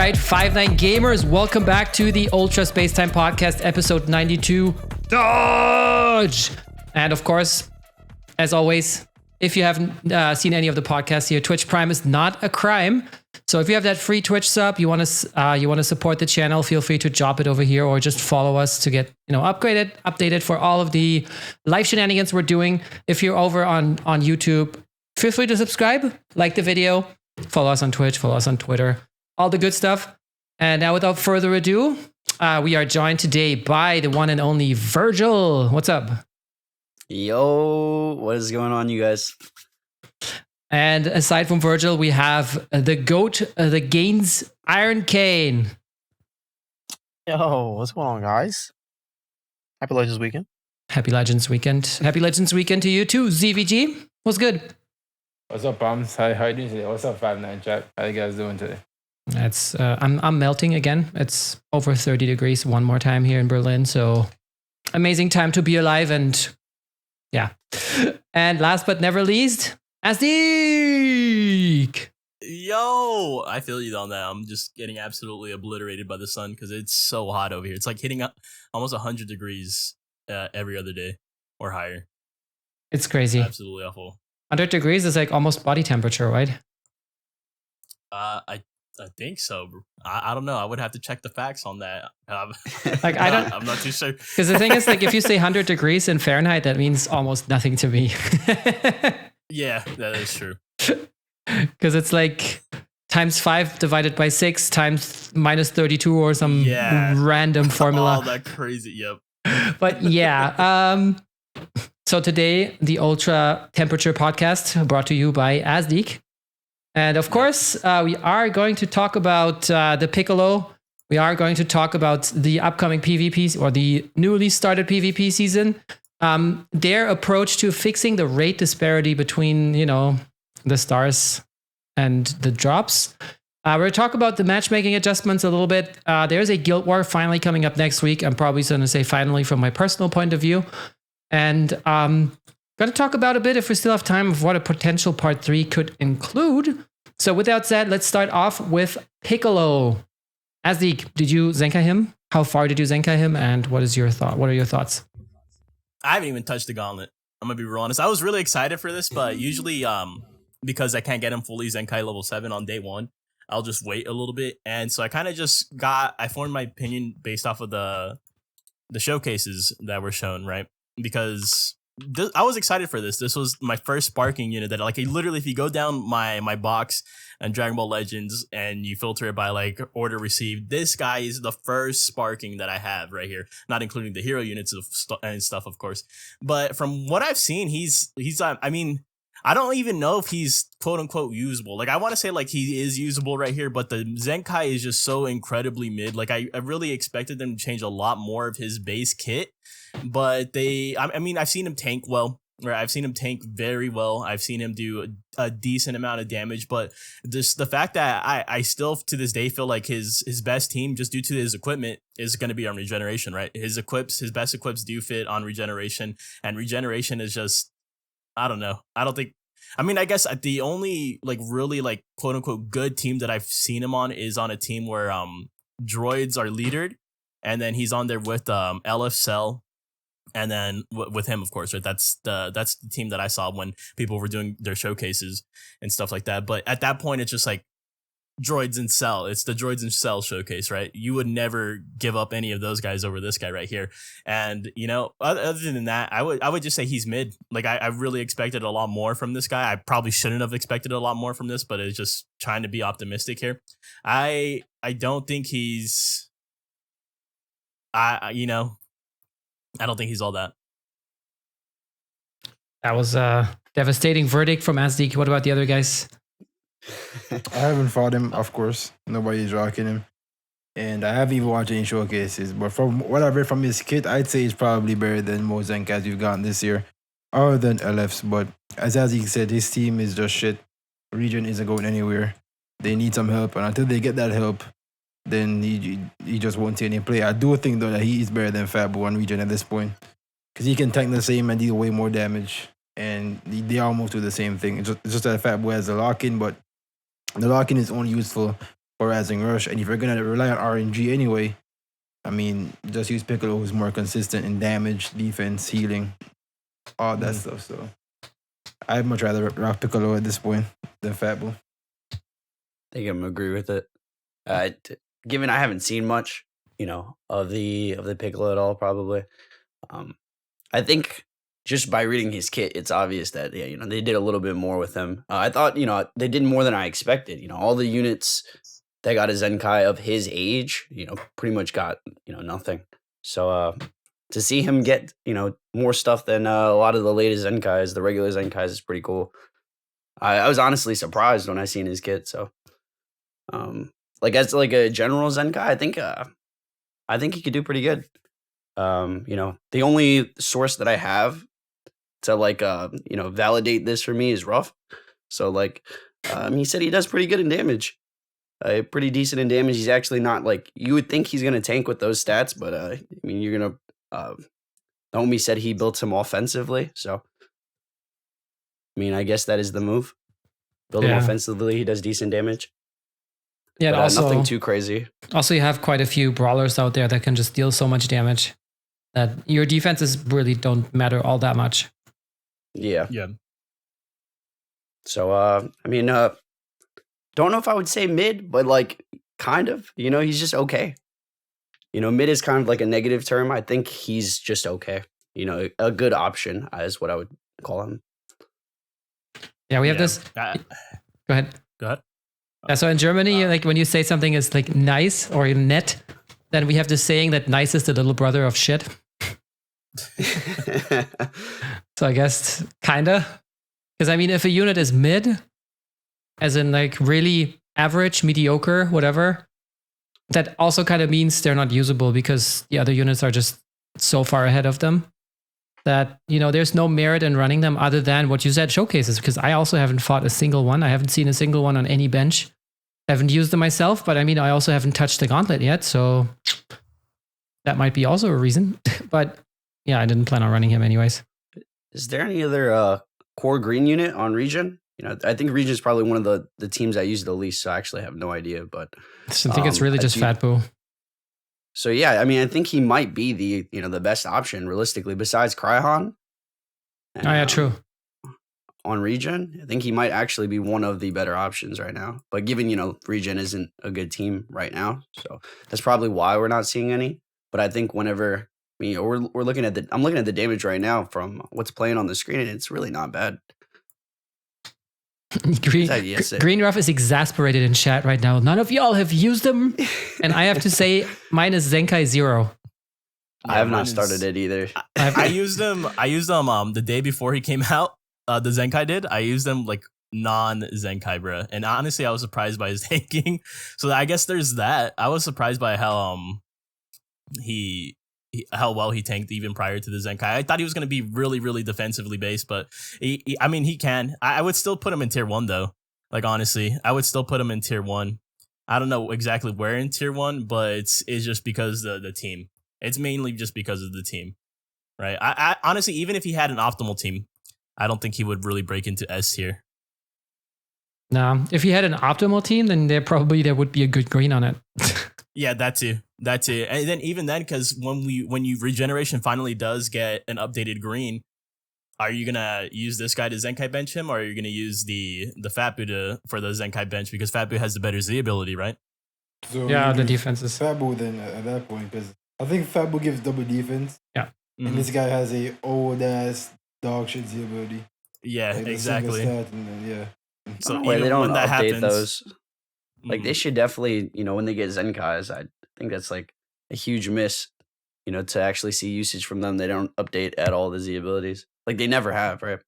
right, 5-9 gamers, welcome back to the Ultra Space Time Podcast, episode 92. Dodge! And of course, as always, if you haven't seen any of the podcasts here, Twitch Prime is not a crime. So if you have that free Twitch sub, you want to support the channel, feel free to drop it over here or just follow us to get updated for all of the live shenanigans we're doing. If you're over on YouTube, feel free to subscribe, like the video, follow us on Twitch, follow us on Twitter, all the good stuff. And now without further ado, we are joined today by the one and only Virgil. What's up? Yo, what is going on, you guys? And aside from Virgil, we have the GOAT, the Gaines, Iron Cane. Yo, what's going on, guys? Happy Legends Weekend. Happy Legends Weekend. Happy Legends Weekend to you too, ZVG. What's good? What's up, Bums? How you doing today? What's up, 5-9 Jack? How you guys doing today? It's I'm melting again. It's over 30 degrees one more time here in Berlin. So amazing time to be alive. And yeah. And last but never least, Asdik. Yo, I feel you on that. I'm just getting absolutely obliterated by the sun because it's so hot over here. It's like hitting almost 100 degrees every other day or higher. It's crazy. Absolutely awful. 100 degrees is like almost body temperature, right? I think so. I don't know. I would have to check the facts on that. I'm not too sure. Because the thing is, like, if you say 100 degrees in Fahrenheit, that means almost nothing to me. Yeah, that is true. Because it's like times 5 divided by 6 times minus 32 or some random formula. All that crazy. Yep. But yeah. So today, the Ultra Temperature Podcast brought to you by Asdik. And of course, we are going to talk about the Piccolo. We are going to talk about the upcoming PvP or the newly started PvP season. Their approach to fixing the rate disparity between, the stars and the drops. We're going to talk about the matchmaking adjustments a little bit. There's a Guild War finally coming up next week. I'm probably going to say finally from my personal point of view. And going to talk about a bit, if we still have time, of what a potential part 3 could include. So with that said, let's start off with Piccolo. Asdik, did you Zenkai him? How far did you Zenkai him? And what is your thought? What are your thoughts? I haven't even touched the gauntlet. I'm gonna be real honest. I was really excited for this, but usually because I can't get him fully Zenkai level 7 on day 1, I'll just wait a little bit. And so I kind of just I formed my opinion based off of the showcases that were shown, right? Because I was excited for this. This was my first sparking unit that, like, literally, if you go down my box and Dragon Ball Legends and you filter it by like order received, this guy is the first sparking that I have right here, not including the hero units and stuff, of course. But from what I've seen, he's I mean, I don't even know if he's quote unquote usable. Like, I want to say like he is usable right here, but the Zenkai is just so incredibly mid. Like, I really expected them to change a lot more of his base kit. But I've seen him tank well, right? I've seen him tank very well. I've seen him do a decent amount of damage, but just the fact that I still to this day feel like his best team, just due to his equipment, is going to be on regeneration, right? His best equips do fit on regeneration, and regeneration is just, I don't know. I guess the only like really like quote unquote good team that I've seen him on is on a team where droids are leadered, and then he's on there with LF Cell. And then with him, of course, right? That's the team that I saw when people were doing their showcases and stuff like that. But at that point, it's just like droids and Cell. It's the droids and Cell showcase, right? You would never give up any of those guys over this guy right here. And other than that, I would just say he's mid. Like, I really expected a lot more from this guy. I probably shouldn't have expected a lot more from this, but it's just trying to be optimistic here. I don't think he's. I don't think he's all that. That was a devastating verdict from Asdik. What about the other guys? I haven't fought him, of course. Nobody's rocking him. And I haven't even watched any showcases. But from what I've read from his kit, I'd say he's probably better than most Zenkas we've gotten this year. Other than LFs. But as Asdik said, his team is just shit. Region isn't going anywhere. They need some help. And until they get that help, then he just won't see any play. I do think, though, that he is better than Fab One Region at this point. Because he can tank the same and deal way more damage. And they almost do the same thing. It's just that Fab Boy has the lock-in, but the lock-in is only useful for Rising Rush. And if you're gonna rely on RNG anyway, I mean, just use Piccolo, who's more consistent in damage, defense, healing, all that stuff. So I'd much rather rock Piccolo at this point than Fatbull. I think I'm agree with it. Given I haven't seen much, of the Piccolo at all, probably. I think just by reading his kit, it's obvious that they did a little bit more with him. I thought they did more than I expected. All the units that got a Zenkai of his age, pretty much got nothing. So to see him get more stuff than a lot of the latest Zenkais, the regular Zenkais, is pretty cool. I was honestly surprised when I seen his kit. So as like a general Zenkai, I think he could do pretty good. The only source that I have to validate this for me is Ruff. So he said he does pretty good in damage. Pretty decent in damage. He's actually not you would think he's gonna tank with those stats, but you're gonna. The homie said he built him offensively, so I guess that is the move. Build him offensively. He does decent damage. Yeah, but, also nothing too crazy. Also, you have quite a few brawlers out there that can just deal so much damage that your defenses really don't matter all that much. Yeah. Yeah. So don't know if I would say mid, but kind of. He's just okay. Mid is kind of like a negative term. I think he's just okay. A good option is what I would call him. Yeah, we have this. Go ahead. Go ahead. Yeah, so in Germany, when you say something is nice or net, then we have this saying that nice is the little brother of shit. So I guess kinda. Because if a unit is mid, as in really average, mediocre, whatever, that also kind of means they're not usable because the other units are just so far ahead of them that, there's no merit in running them other than what you said, showcases, because I also haven't fought a single one. I haven't seen a single one on any bench. I haven't used them myself, but I also haven't touched the gauntlet yet, so that might be also a reason. But yeah, I didn't plan on running him anyways. Is there any other core green unit on Region? I think Region is probably one of the teams I use the least, so I actually have no idea. But I think it's really just Fatboo. So yeah, I think he might be the best option realistically, besides Cryhon. Oh yeah, true. On Region, I think he might actually be one of the better options right now. But given Region isn't a good team right now, so that's probably why we're not seeing any. But I think whenever we're looking at I'm looking at the damage right now from what's playing on the screen, and it's really not bad. Green Ruff is exasperated in chat right now. None of y'all have used them, and I have to say mine is Zenkai 0. Yeah, I have not started it either. I used them. The day before he came out. The Zenkai did. I used them non-Zenkai, bruh. And honestly, I was surprised by his tanking. So I guess there's that. I was surprised by how how well he tanked even prior to the Zenkai. I thought he was going to be really, really defensively based, but he can. I would still put him in tier 1 though. Honestly, I would still put him in tier 1. I don't know exactly where in tier 1, but it's just because the team. It's mainly just because of the team, right? I honestly, even if he had an optimal team, I don't think he would really break into S tier. No, if he had an optimal team, then there would be a good green on it. Yeah, that too. And then even then, because when you regeneration finally does get an updated green, are you gonna use this guy to Zenkai bench him, or are you gonna use the Fatbu for the Zenkai bench because Fatbu has the better Z ability, right? So yeah, the defenses. Fatbu then at that point, because I think Fatbu gives double defense. Yeah, and this guy has a old ass dog shit Z ability. Yeah, exactly. So they don't update those. They should definitely, when they get Zenkais, I think that's a huge miss, to actually see usage from them. They don't update at all the Z abilities. They never have, right?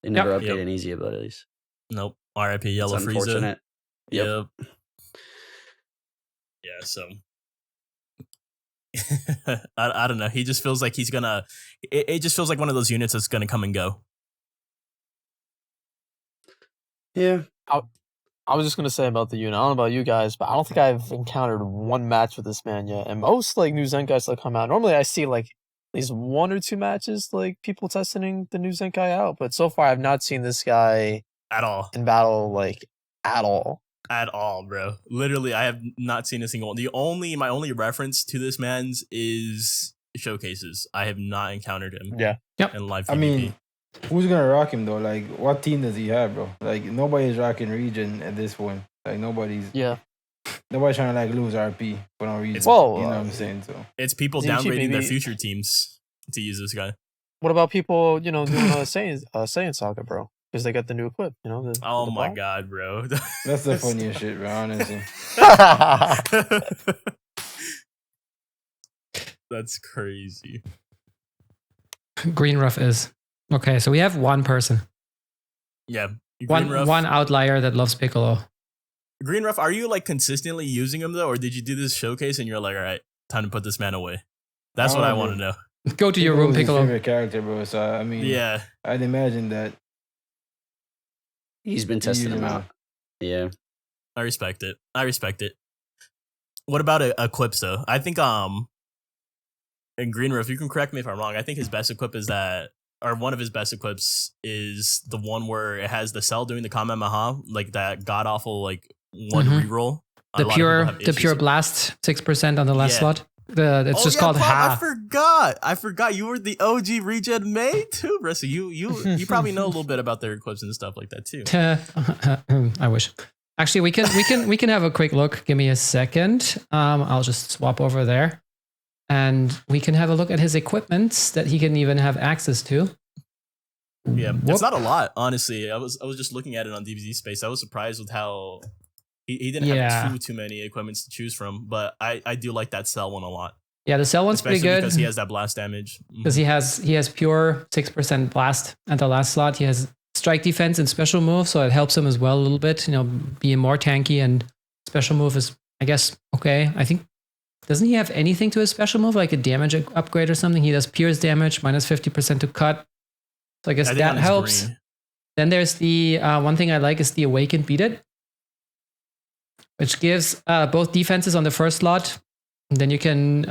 They never update any Z abilities. Nope. RIP Yellow Frieza. Unfortunate. Yep. Yeah, so I don't know. He just feels like he's gonna. It just feels like one of those units that's gonna come and go. Yeah. I was just gonna say about the unit. I don't know about you guys, but I don't think I've encountered one match with this man yet. And most new Zenkais that come out, normally I see at least 1 or 2 matches, people testing the new Zenkai out. But so far, I've not seen this guy At all. in battle, at all. at all, bro. Literally, I have not seen a single one. My only reference to this man's is showcases. I have not encountered him Yeah. in live PvP. I mean, who's gonna rock him though? Like, what team does he have, bro? Like, nobody's rocking Region at this point. Like, nobody's trying to like lose RP for no reason. Well, you know what I'm saying? So it's people Is he cheap, downgrading their maybe- future teams to use this guy. What about people, doing Saiyan Saga, bro? Because they got the new equip, Oh the my ball? god, bro. that's the funniest shit, bro. Honestly, That's crazy. Green Ruff is. Okay, so we have one person. Yeah. One outlier that loves Piccolo. Green Ruff, are you like consistently using him though, or did you do this showcase and you're like, all right, time to put this man away? That's what I want to know. Go to your room, was his Piccolo. favorite character, bro. So I mean, Yeah. I'd imagine that. He's been testing You him know. out. Yeah. I respect it. What about equips though? I think in Green Roof, you can correct me if I'm wrong. I think his best equip is that, or one of his best equips is the one where it has the cell doing the Kamehameha, like that god awful like one Mhm. reroll. A The lot of people pure have the issues pure with- blast 6% on the last Yeah. slot. It's just called Plum, Ha. I forgot. You were the OG regen main too, bro. So you probably know a little bit about their equips and stuff like that too. I wish. Actually, we can have a quick look. Give me a second. I'll just swap over there, and we can have a look at his equipment that he can even have access to. Yeah, Whoop. it's not a lot, honestly. I was just looking at it on DBZ Space. I was surprised with how he didn't have too many equipments to choose from, but I do like that cell one a lot. Yeah, the cell one's Especially pretty good because he has that blast damage. because he has pure 6% blast at the last slot. He has strike defense and special move, so it helps him as well a little bit. Being more tanky, and special move is, I guess, okay. I think, doesn't he have anything to his special move, like a damage upgrade or something? He does pierce damage, minus 50% to cut. So I guess I think that on his helps. green. Then there's the one thing I like is the Awaken Beat It, which gives both defenses on the first slot. And then you can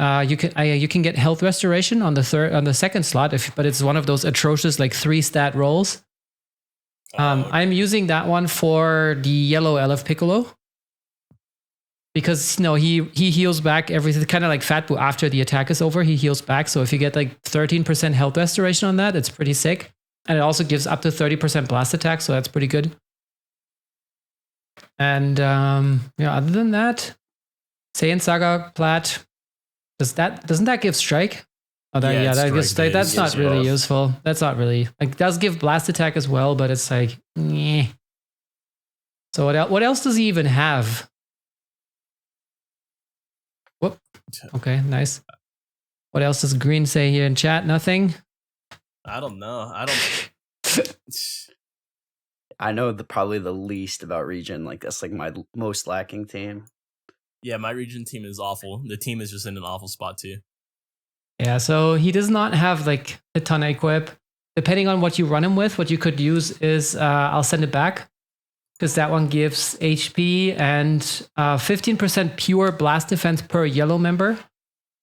get health restoration on the second slot, but it's one of those atrocious like 3 stat rolls. I'm using that one for the yellow LF Piccolo because he heals back everything, kind of like Fat Boo. After the attack is over, he heals back. So if you get like 13% health restoration on that, it's pretty sick. And it also gives up to 30% blast attack, so that's pretty good. And other than that, Saiyan Saga Plat, doesn't that give strike? Oh, that gives strike. That's not really buff. useful. That's not really, like, it does give blast attack as well, but it's like, meh. So what else does he even have? Whoop. Okay, nice. What else does Green say here in chat? Nothing? I don't know. I know probably the least about Region. Like, that's like my most lacking team. Yeah, my region team is awful. The team is just in an awful spot too. Yeah, so he does not have like a ton of equip. Depending on what you run him with, what you could use is I'll send it back, because that one gives HP and 15% pure blast defense per yellow member.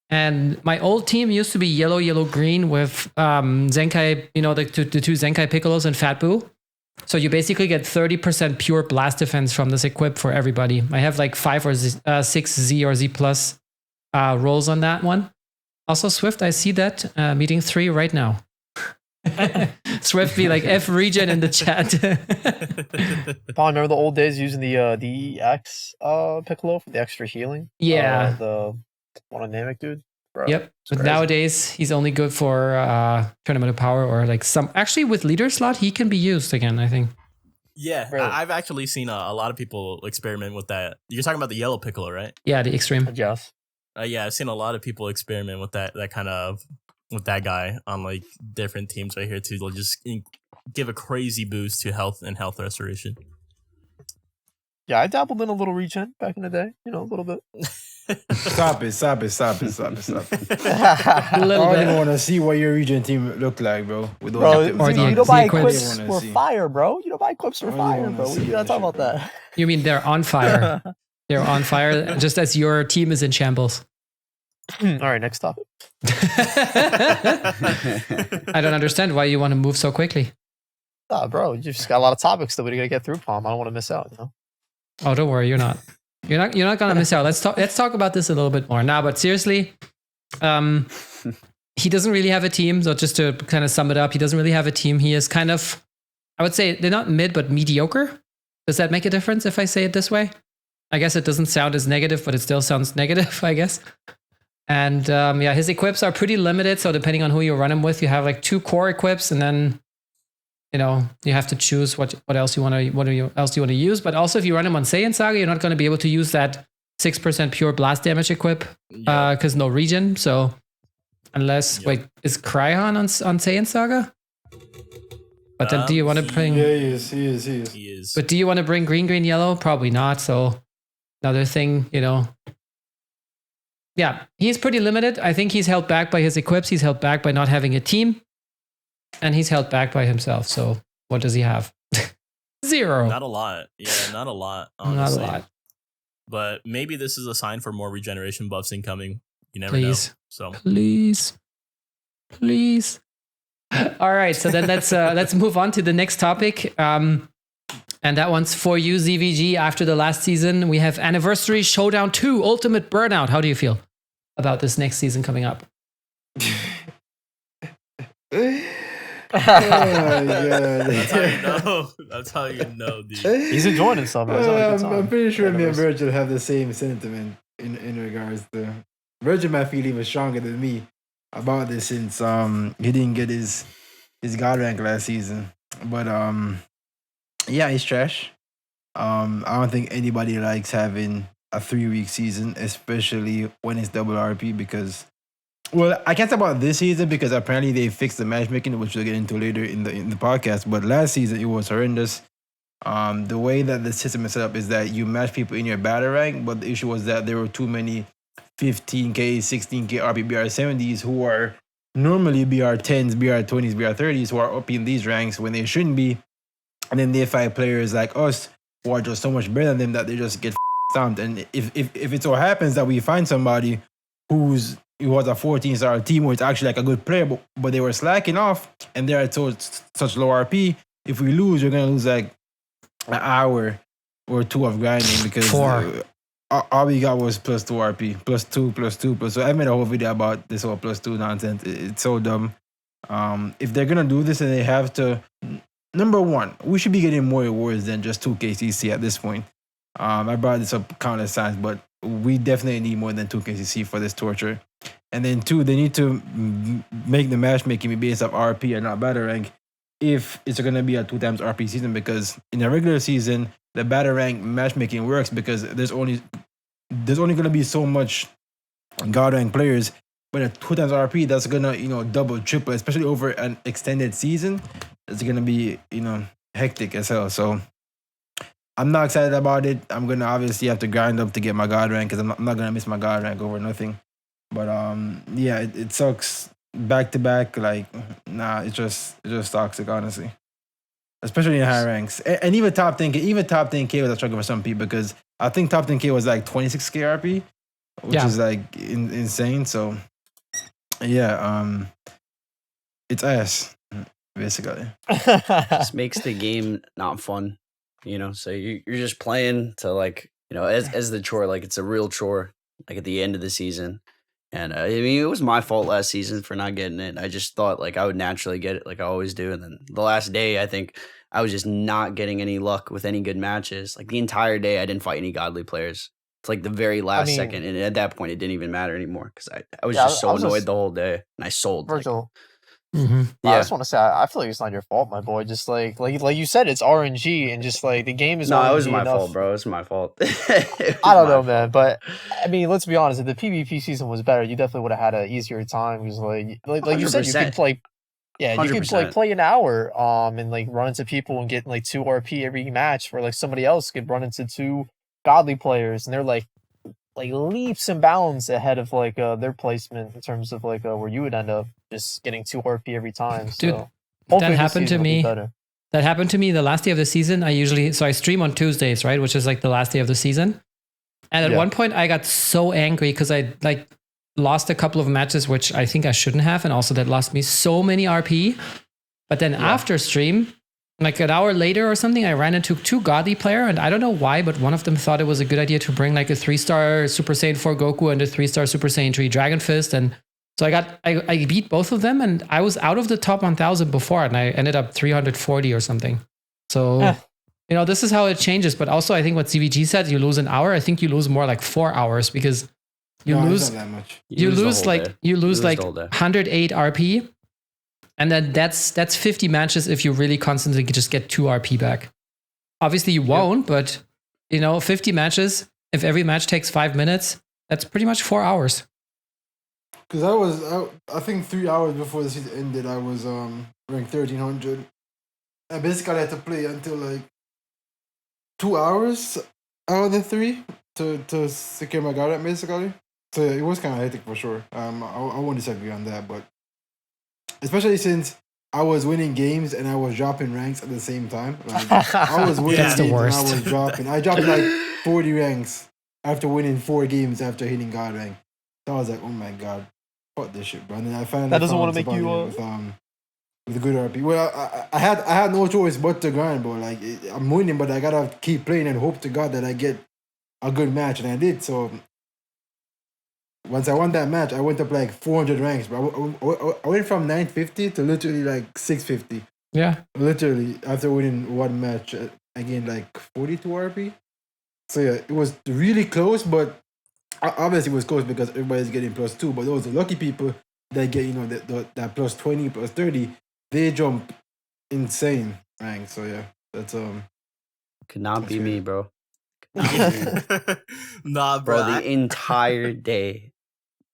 And my old team used to be yellow, green with Zenkai, the two Zenkai Piccolos and Fat Boo. So you basically get 30% pure blast defense from this equip for everybody. I have like 5 or 6 Z or Z plus rolls on that one. Also, Swift, I see that meeting 3 right now. Swift be like F region in the chat. Paul, remember the old days using the EX Piccolo for the extra healing? Yeah. The one on Namek, dude. Bro, Yep. it's But crazy. nowadays, he's only good for Tournament of Power or like some. Actually, with leader slot, he can be used again, I think. Yeah, Really? I've actually seen a lot of people experiment with that. You're talking about the yellow Piccolo, right? Yeah, the extreme. Yes. Yeah, I've seen a lot of people experiment with that kind of with that guy on like different teams right here too. They'll just give a crazy boost to health and health restoration. Yeah, I dabbled in a little regen back in the day. A little bit. Stop it. A I little don't bit. even want to see what your region team look like, bro. With those Bro, equipment. Or the- you don't buy the equips. equips Wanna for see. fire, bro. You don't buy equips for Only fire, wanna bro. see You're not that talking about shit, that. You mean they're on fire? They're on fire, just as your team is in shambles. All right, next topic. I don't understand why you want to move so quickly. Bro, you just got a lot of topics that we're gonna get through, Palm. I don't want to miss out. Oh, don't worry, you're not. You're not gonna miss out. Let's talk about this a little bit more now. But seriously, he doesn't really have a team. So just to kind of sum it up, he doesn't really have a team. He is kind of, I would say they're not mid, but mediocre. Does that make a difference if I say it this way? I guess it doesn't sound as negative, but it still sounds negative, I guess. And his equips are pretty limited. So depending on who you run him with, you have like 2 core equips, and then you have to choose what else you want to use. But also, if you run him on Saiyan Saga, you're not going to be able to use that 6% pure blast damage equip because no regen. So unless wait, is Cryon on Saiyan Saga? But then do you want to bring? Yeah, he is. He is. But do you want to bring green, yellow? Probably not. So another thing, Yeah, he's pretty limited. I think he's held back by his equips. He's held back by not having a team. And he's held back by himself. So what does he have? 0. Not a lot. Yeah, not a lot, honestly. Not a lot. But maybe this is a sign for more regeneration buffs incoming. You never Please. know. So Please. All right. So then let's move on to the next topic. And that one's for you, ZVG. After the last season, we have Anniversary Showdown 2 Ultimate Burnout. How do you feel about this next season coming up? Oh my that's how you god. know. That's how you know, dude. He's enjoying himself. Man. He's having a good I'm time. pretty sure me and Anyways. Virgil have the same sentiment in regards to Virgil might feel even stronger than me about this since he didn't get his god rank last season. But yeah, he's trash. I don't think anybody likes having a 3-week season, especially when it's double RP because well, I can't talk about this season because apparently they fixed the matchmaking, which we'll get into later in the podcast. But last season it was horrendous. The way that the system is set up is that you match people in your battle rank, but the issue was that there were too many 15k, 16k RP BR70s who are normally BR10s, BR20s, BR30s who are up in these ranks when they shouldn't be. And then they fight players like us who are just so much better than them that they just get stomped. And if it so happens that we find somebody who was a 14-star team where it's actually like a good player, but they were slacking off and they're at such low RP, if we lose, we're going to lose like an hour or 2 of grinding because 4. All we got was +2 RP, +2. So I made a whole video about this whole +2 nonsense. It's so dumb. If they're going to do this, then they have to, number one, we should be getting more rewards than just 2k CC at this point. I brought this up countless times, but we definitely need more than 2k CC for this torture. And then 2, they need to make the matchmaking be based off RP and not battle rank if it's going to be a 2 times RP season, because in a regular season, the battle rank matchmaking works because there's only going to be so much god rank players. But a 2 times RP, that's going to, double, triple, especially over an extended season. It's going to be, hectic as hell. So I'm not excited about it. I'm going to obviously have to grind up to get my god rank because I'm not going to miss my god rank over nothing. But yeah, it sucks back to back. Like, nah, it's just toxic, honestly. Especially in high ranks. And even top 10K was a struggle for some people because I think top 10K was like 26k RP, which is like insane. So yeah, it's ass, basically. Just makes the game not fun, So you're just playing to like, as the chore, like it's a real chore, like at the end of the season. And I mean, it was my fault last season for not getting it. I just thought like I would naturally get it, like I always do. And then the last day, I think I was just not getting any luck with any good matches. Like the entire day, I didn't fight any godly players. It's like the very last second, and at that point, it didn't even matter anymore because I was just so annoyed the whole day, and I sold. Virgil. Mm-hmm. Yeah. I just want to say, I feel like it's not your fault, my boy. Just like you said, it's RNG, and just like the game is. No, RNG it was my enough. fault, bro. It's my fault. I don't know, man, but I mean, let's be honest. If the PvP season was better, you definitely would have had an easier time. Because like you said, you could play. Yeah, you could like play an hour, and like run into people and get like 2 RP every match, where like somebody else could run into 2 godly players, and they're like leaps and bounds ahead of like their placement in terms of like where you would end up just getting 2 RP every time. Dude, so that happened to me. That happened to me the last day of the season. I stream on Tuesdays, right, which is like the last day of the season. And at one point, I got so angry because I like lost a couple of matches, which I think I shouldn't have, and also that lost me so many RP. But then after stream, like an hour later or something, I ran into 2 godly player, and I don't know why, but one of them thought it was a good idea to bring like a 3-star Super Saiyan 4 Goku and a 3-star Super Saiyan 3 Dragon Fist. And so I beat both of them, and I was out of the top 1000 before, and I ended up 340 or something. So, this is how it changes. But also, I think what CVG said, you lose an hour. I think you lose more like 4 hours because you lose not that much. you lose like 108 RP. And then that's 50 matches if you really constantly just get 2 RP back. Obviously you won't, but 50 matches, if every match takes 5 minutes, that's pretty much 4 hours. Because I think 3 hours before the season ended, I was ranked 1300. I basically had to play until like 2 hours out of the 3 to secure my guard rank, basically. So yeah, it was kind of hectic for sure. I won't disagree on that, but especially since I was winning games and I was dropping ranks at the same time. Like, I was winning That's the games and worst. I was dropping. I dropped like 40 ranks after winning 4 games after hitting guard rank. So I was like, oh my god, fuck this shit, bro. And then I finally That doesn't found want to make you with a good RP. Well, I had no choice but to grind, bro. Like I'm winning, but I gotta keep playing and hope to God that I get a good match, and I did. So once I won that match, I went up like 400 ranks, bro. I went from 950 to literally like 650. Yeah. Literally after winning one match, I gained like 42 RP. So yeah, it was really close, but obviously it was close because everybody's getting +2. But those lucky people that get that +20, +30, they jump insane ranks. So yeah, that's Could not be me, bro. Nah, Bro, bro. the entire day.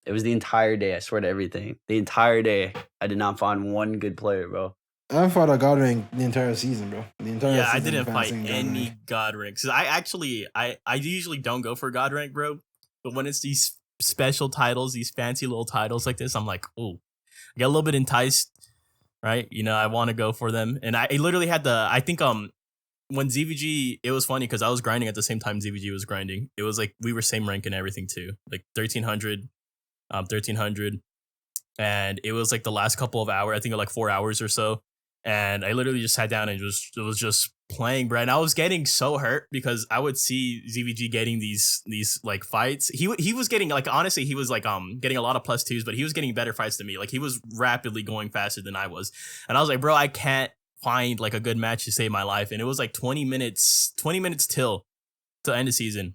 It was the entire day. I swear to everything. The entire day, I did not find one good player, bro. I haven't fought a god rank the entire season, bro. The entire Yeah, I season didn't fight fancying god any rank. god ranks. I usually don't go for god rank, bro. But when it's these special titles, these fancy little titles like this, I'm like, oh, I get a little bit enticed, right? I want to go for them. And I literally had I think when ZVG, it was funny because I was grinding at the same time ZVG was grinding. It was like we were same rank and everything too, like 1300, 1300, and it was like the last couple of hours. I think like 4 hours or so. And I literally just sat down and was just playing, bro. And I was getting so hurt because I would see ZVG getting these like fights. He was getting like, honestly, he was like getting a lot of +2s, but he was getting better fights than me. Like he was rapidly going faster than I was. And I was like, bro, I can't find like a good match to save my life. And it was like 20 minutes till end the season.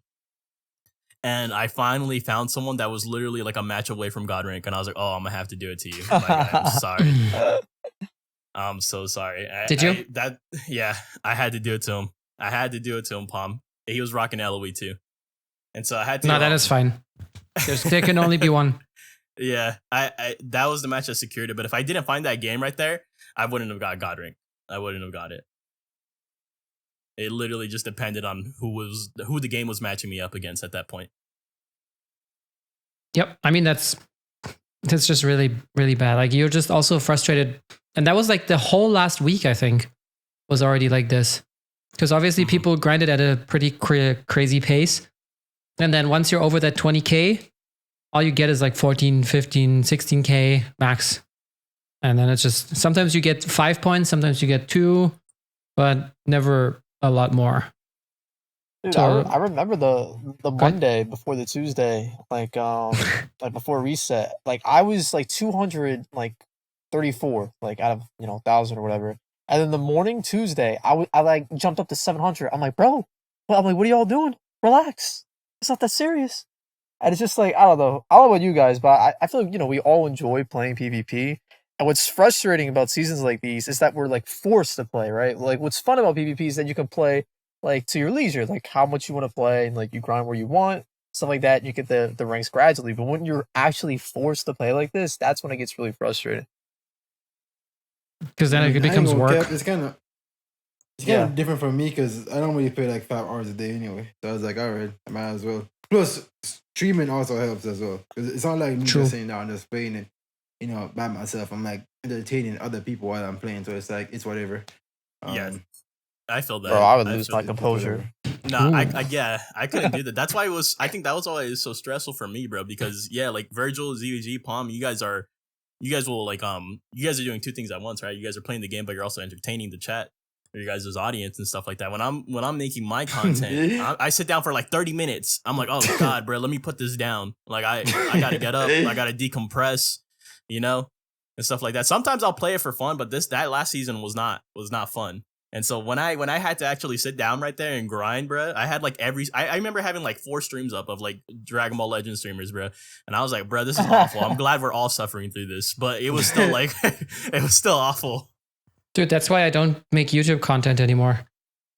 And I finally found someone that was literally like a match away from God rank. And I was like, oh, I'm gonna have to do it to you. My guy, I'm sorry. I'm so sorry. Did you? I had to do it to him. I had to do it to him, Palm. He was rocking LOE too. And so I had to. No, that is fine. There can only be one. Yeah, I that was the match that secured it. But if I didn't find that game right there, I wouldn't have got God rank. I wouldn't have got it. It literally just depended on who the game was matching me up against at that point. Yep. I mean, that's just really, really bad. Like you're just also frustrated. And that was like the whole last week, I think, was already like this. Because obviously people grinded at a pretty crazy pace. And then once you're over that 20K, all you get is like 14, 15, 16K max. And then it's just, sometimes you get 5 points, sometimes you get 2, but never a lot more. Dude, So- I remember the Monday before the Tuesday, like like before reset, like I was like 200 like 34, like out of 1,000 or whatever. And then the morning Tuesday, I like jumped up to 700. I'm like, bro, what are y'all doing? Relax, it's not that serious. And it's just like, I don't know about you guys, but I feel like we all enjoy playing PvP. And what's frustrating about seasons like these is that we're like forced to play, right? Like what's fun about PvP is that you can play like to your leisure, like how much you want to play, and like you grind where you want, stuff like that. And you get the ranks gradually. But when you're actually forced to play like this, that's when it gets really frustrating. Because then it becomes work. It's kind of different for me because I don't really play like 5 hours a day anyway. So I was like, all right, I might as well. Plus, streaming also helps as well because it's not like me True. just sitting down and just playing it, by myself. I'm like entertaining other people while I'm playing, so it's like it's whatever. Yeah. I feel that. Bro, I would lose feel my that. composure. No, Ooh. I couldn't do that. That's why I think that was why it was so stressful for me, bro. Because like Virgil, ZVG, Palm, you guys will like you guys are doing 2 things at once, right? You guys are playing the game, but you're also entertaining the chat. your guys' audience and stuff like that. When I'm making my content, I sit down for like 30 minutes. I'm like, oh god, bro, let me put this down. Like I gotta get up, I gotta decompress, you know, and stuff like that. Sometimes I'll play it for fun, but that last season was not fun. And so when I had to actually sit down right there and grind, bro, I had like I remember having like 4 streams up of like Dragon Ball Legends streamers, bro. And I was like, bro, this is awful. I'm glad we're all suffering through this, but it was still like, it was still awful. Dude, that's why I don't make YouTube content anymore.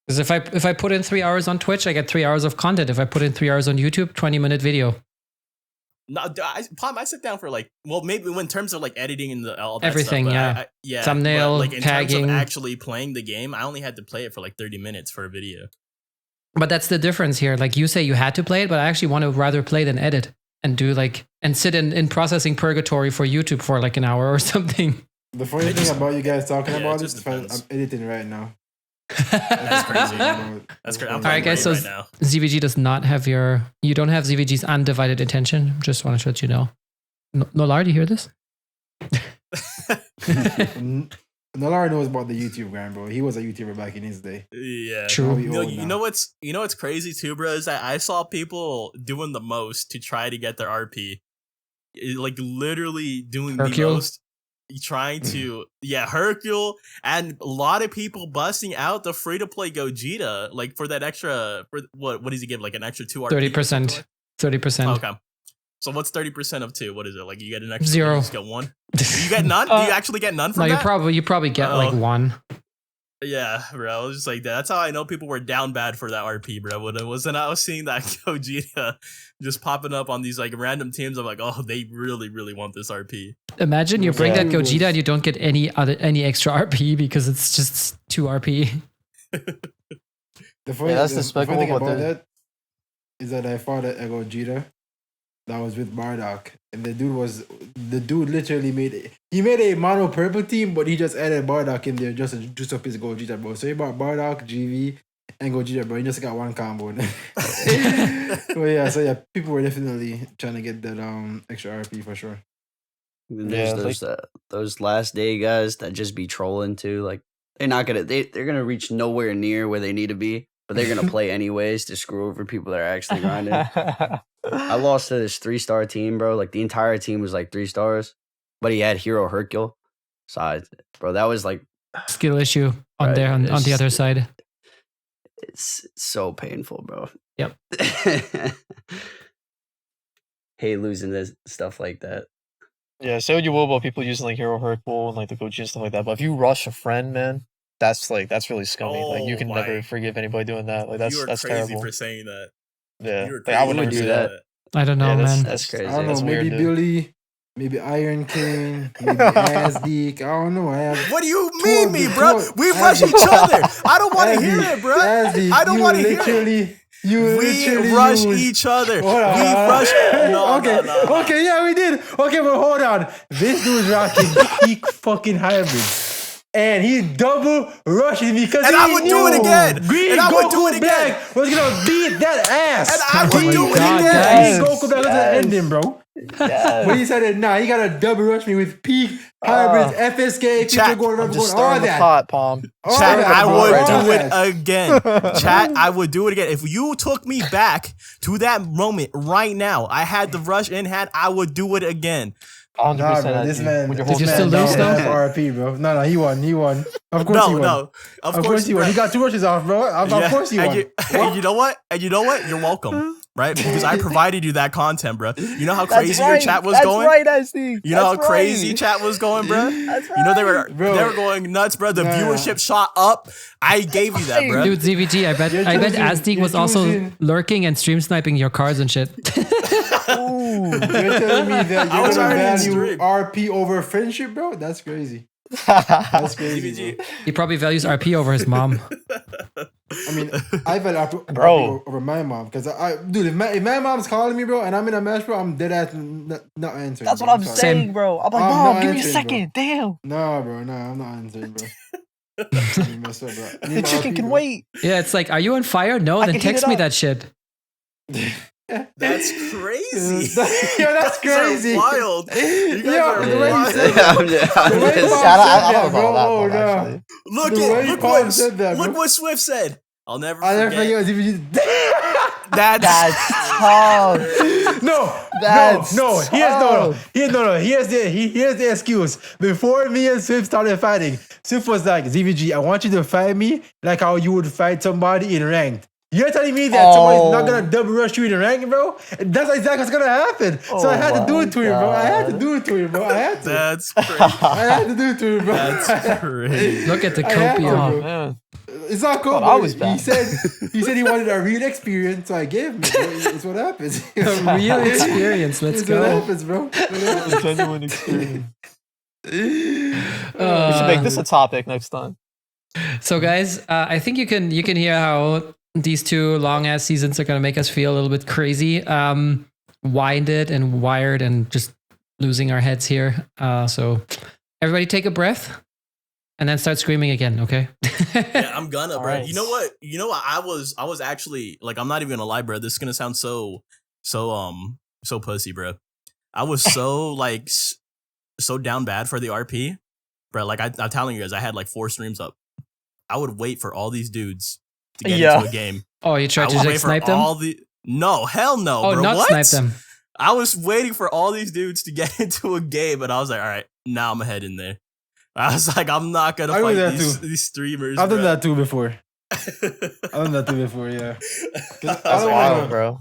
Because if I put in 3 hours on Twitch, I get 3 hours of content. If I put in 3 hours on YouTube, 20-minute video. No, I sit down for like, well, maybe in terms of like editing and all that everything, stuff, yeah. Thumbnail, like in tagging. terms of actually playing the game, I only had to play it for like 30 minutes for a video. But that's the difference here. Like you say you had to play it, but I actually want to rather play than edit and do like, and sit in processing purgatory for YouTube for like an hour or something. The funny thing about you guys talking about it this is I'm editing right now. That's crazy. That's crazy. All right, guys. So right now. ZVG does not have you don't have ZVG's undivided attention. Just wanted to let you know. Nolar, do you hear this? Nolar knows about the YouTube grind, bro. He was a YouTuber back in his day. Yeah. True. You know what's crazy too, bro, is that I saw people doing the most to try to get their RP. Like literally doing Hercule? the most. Trying to Hercule, and a lot of people busting out the free to play Gogeta like for that extra what does he give, like an extra 2 RP? 30%. Okay, so what's 30% of 2? What is it, like you get an extra 0? You just get 1? You get none? Do you actually get none from No, that? you probably get like 1. Yeah, bro. It was just like that. That's how I know people were down bad for that RP, bro. When I was seeing that Gogeta just popping up on these like random teams, I'm like, oh, they really, really want this RP. Imagine you bring that Gogeta and you don't get any extra RP because it's just 2 RP. The funny, that's the despicable, funny thing but about then- that is that I fought a Gogeta that was with Bardock, and the dude literally made a mono purple team, but he just added Bardock in there just to juice up his Gogeta, bro. So he bought Bardock, GV, and Gogeta, bro. He just got 1 combo. So people were definitely trying to get that extra RP for sure. And there's those last day guys that just be trolling too. Like they're gonna reach nowhere near where they need to be, but they're gonna play anyways to screw over people that are actually grinding. I lost to this 3-star team, bro. Like the entire team was like 3 stars, but he had Hero Hercule. So bro, that was like Skill issue on Right, there on the other side. it's so painful, bro. Yep. Hate losing this stuff like that. Yeah, say what you will about people using like Hero Hercule and like the Gogeta and stuff like that, but if you rush a friend, man, that's really scummy. Like you can never forgive anybody doing that. Like that's crazy terrible. for saying that. Yeah, You were like, I would crazy never for do saying that. I don't know, Yeah, man. That's crazy. I don't know, That's maybe weird, dude. Billy, maybe Iron King, maybe Azdeek. I don't know. What do you Two mean, of me, the- bro? two of- We rush each other. I don't want to hear Azdeek, it, bro. Azdeek, I don't you want to hear it. literally- You We literally rush used- each other. Hold on, We hold on. rush. No, okay, no. okay, yeah, we did. Okay, but hold on. This dude's rocking peak fucking hybrid. And he double rushing me because And he I would knew do it again. Green And I would Goku do it again. Black was gonna beat that ass. And I would Oh do my it God, again. guys. Green Goku Black was the Yes. ending, bro. Yes. But he said it, nah, he gotta double rush me with peak hybrids, FSK, Chat, Future Gold, I'm just all stirring the that. pot, Palm. All Chat, that, I bro, would all do it that. again. Chat, I would do it again. If you took me back to that moment right now, I had the rush in hand, I would do it again. 100%. Nah, bro, this man, With your Did whole you this still man lose, don't though? have RP, bro. No, he won. Of course he won. Of Of course he won. bro. He got 2 rushes off, bro. Of Yeah, course he won. And you know what? You're welcome, right? Because I provided you that content, bro. You know how crazy your chat was going? That's right, SD. You know how crazy chat was going, bro? That's right. You know they were Bro. going nuts, bro. The Nah. viewership shot up. I gave you that, bro. Dude, ZVG, I bet You're Azdeek was you're also choosing- lurking and stream sniping your cards and shit. Ooh. You're telling me that I you're was gonna already in value stream. RP over friendship, bro? That's crazy. That's crazy, DVG. bro. He probably values RP over his mom. I mean, I value RP Bro. over my mom because dude, if my mom's calling me, bro, and I'm in a match, bro, I'm dead ass not answering. That's bro. what I'm sorry. saying, Same. bro. I'm like, I'm Mom, not give me a answering, second. Damn. No, bro, no, I'm not answering, bro. You messed up, bro. I need The my chicken RP, can bro. wait. Yeah, it's like, are you on fire? No, I then can heat text it me up. that shit. That's crazy. Yo, that's You guys are crazy. wild. You guys Yo, are the way you wild. said I'm just, The way Yeah, Bob I said don't know bro. about Oh, that, no. actually. Look The way look Bob what said that, look bro. what Swift said. I'll never I never forget. forget what That's tough. No, That's no, tough. Here's the excuse. Before me and Swift started fighting, Swift was like, ZVG, I want you to fight me like how you would fight somebody in ranked. You're telling me that somebody's not gonna double rush you in rank, bro? That's exactly what's gonna happen. So I had to do it to him, bro. I had to do it to him, bro. I had to. That's crazy. I had to do it to him, bro. That's crazy. Look at the I had to, copium. Oh bro. man. It's not cool. Thought I Bro. was bad. He said he wanted a real experience, so I gave him. It's what happens. A real experience. Let's It's what go. happens, bro. A genuine experience. We should Uh, make this a topic next time. So, guys, I think you can hear how these two long ass seasons are gonna make us feel a little bit crazy, winded and wired, and just losing our heads here. So, everybody, take a breath, and then start screaming again. Okay? Yeah, I'm gonna, bro. Alright. You know what? I was actually like, I'm not even gonna lie, bro. This is gonna sound so pussy, bro. I was so like so down bad for the RP, bro. Like I'm telling you guys, I had like 4 streams up. I would wait for all these dudes to get Yeah. into a game. Oh, you I tried to would like wait for snipe them? all the no, hell no, Oh, bro. not What? snipe them. I was waiting for all these dudes to get into a game, and I was like, all right, now I'm gonna head in there. I was like, I'm not gonna I do fight that these, too. these streamers. I've done bro. that too before. I've done that too before, yeah. That's I don't wild, wanna- bro.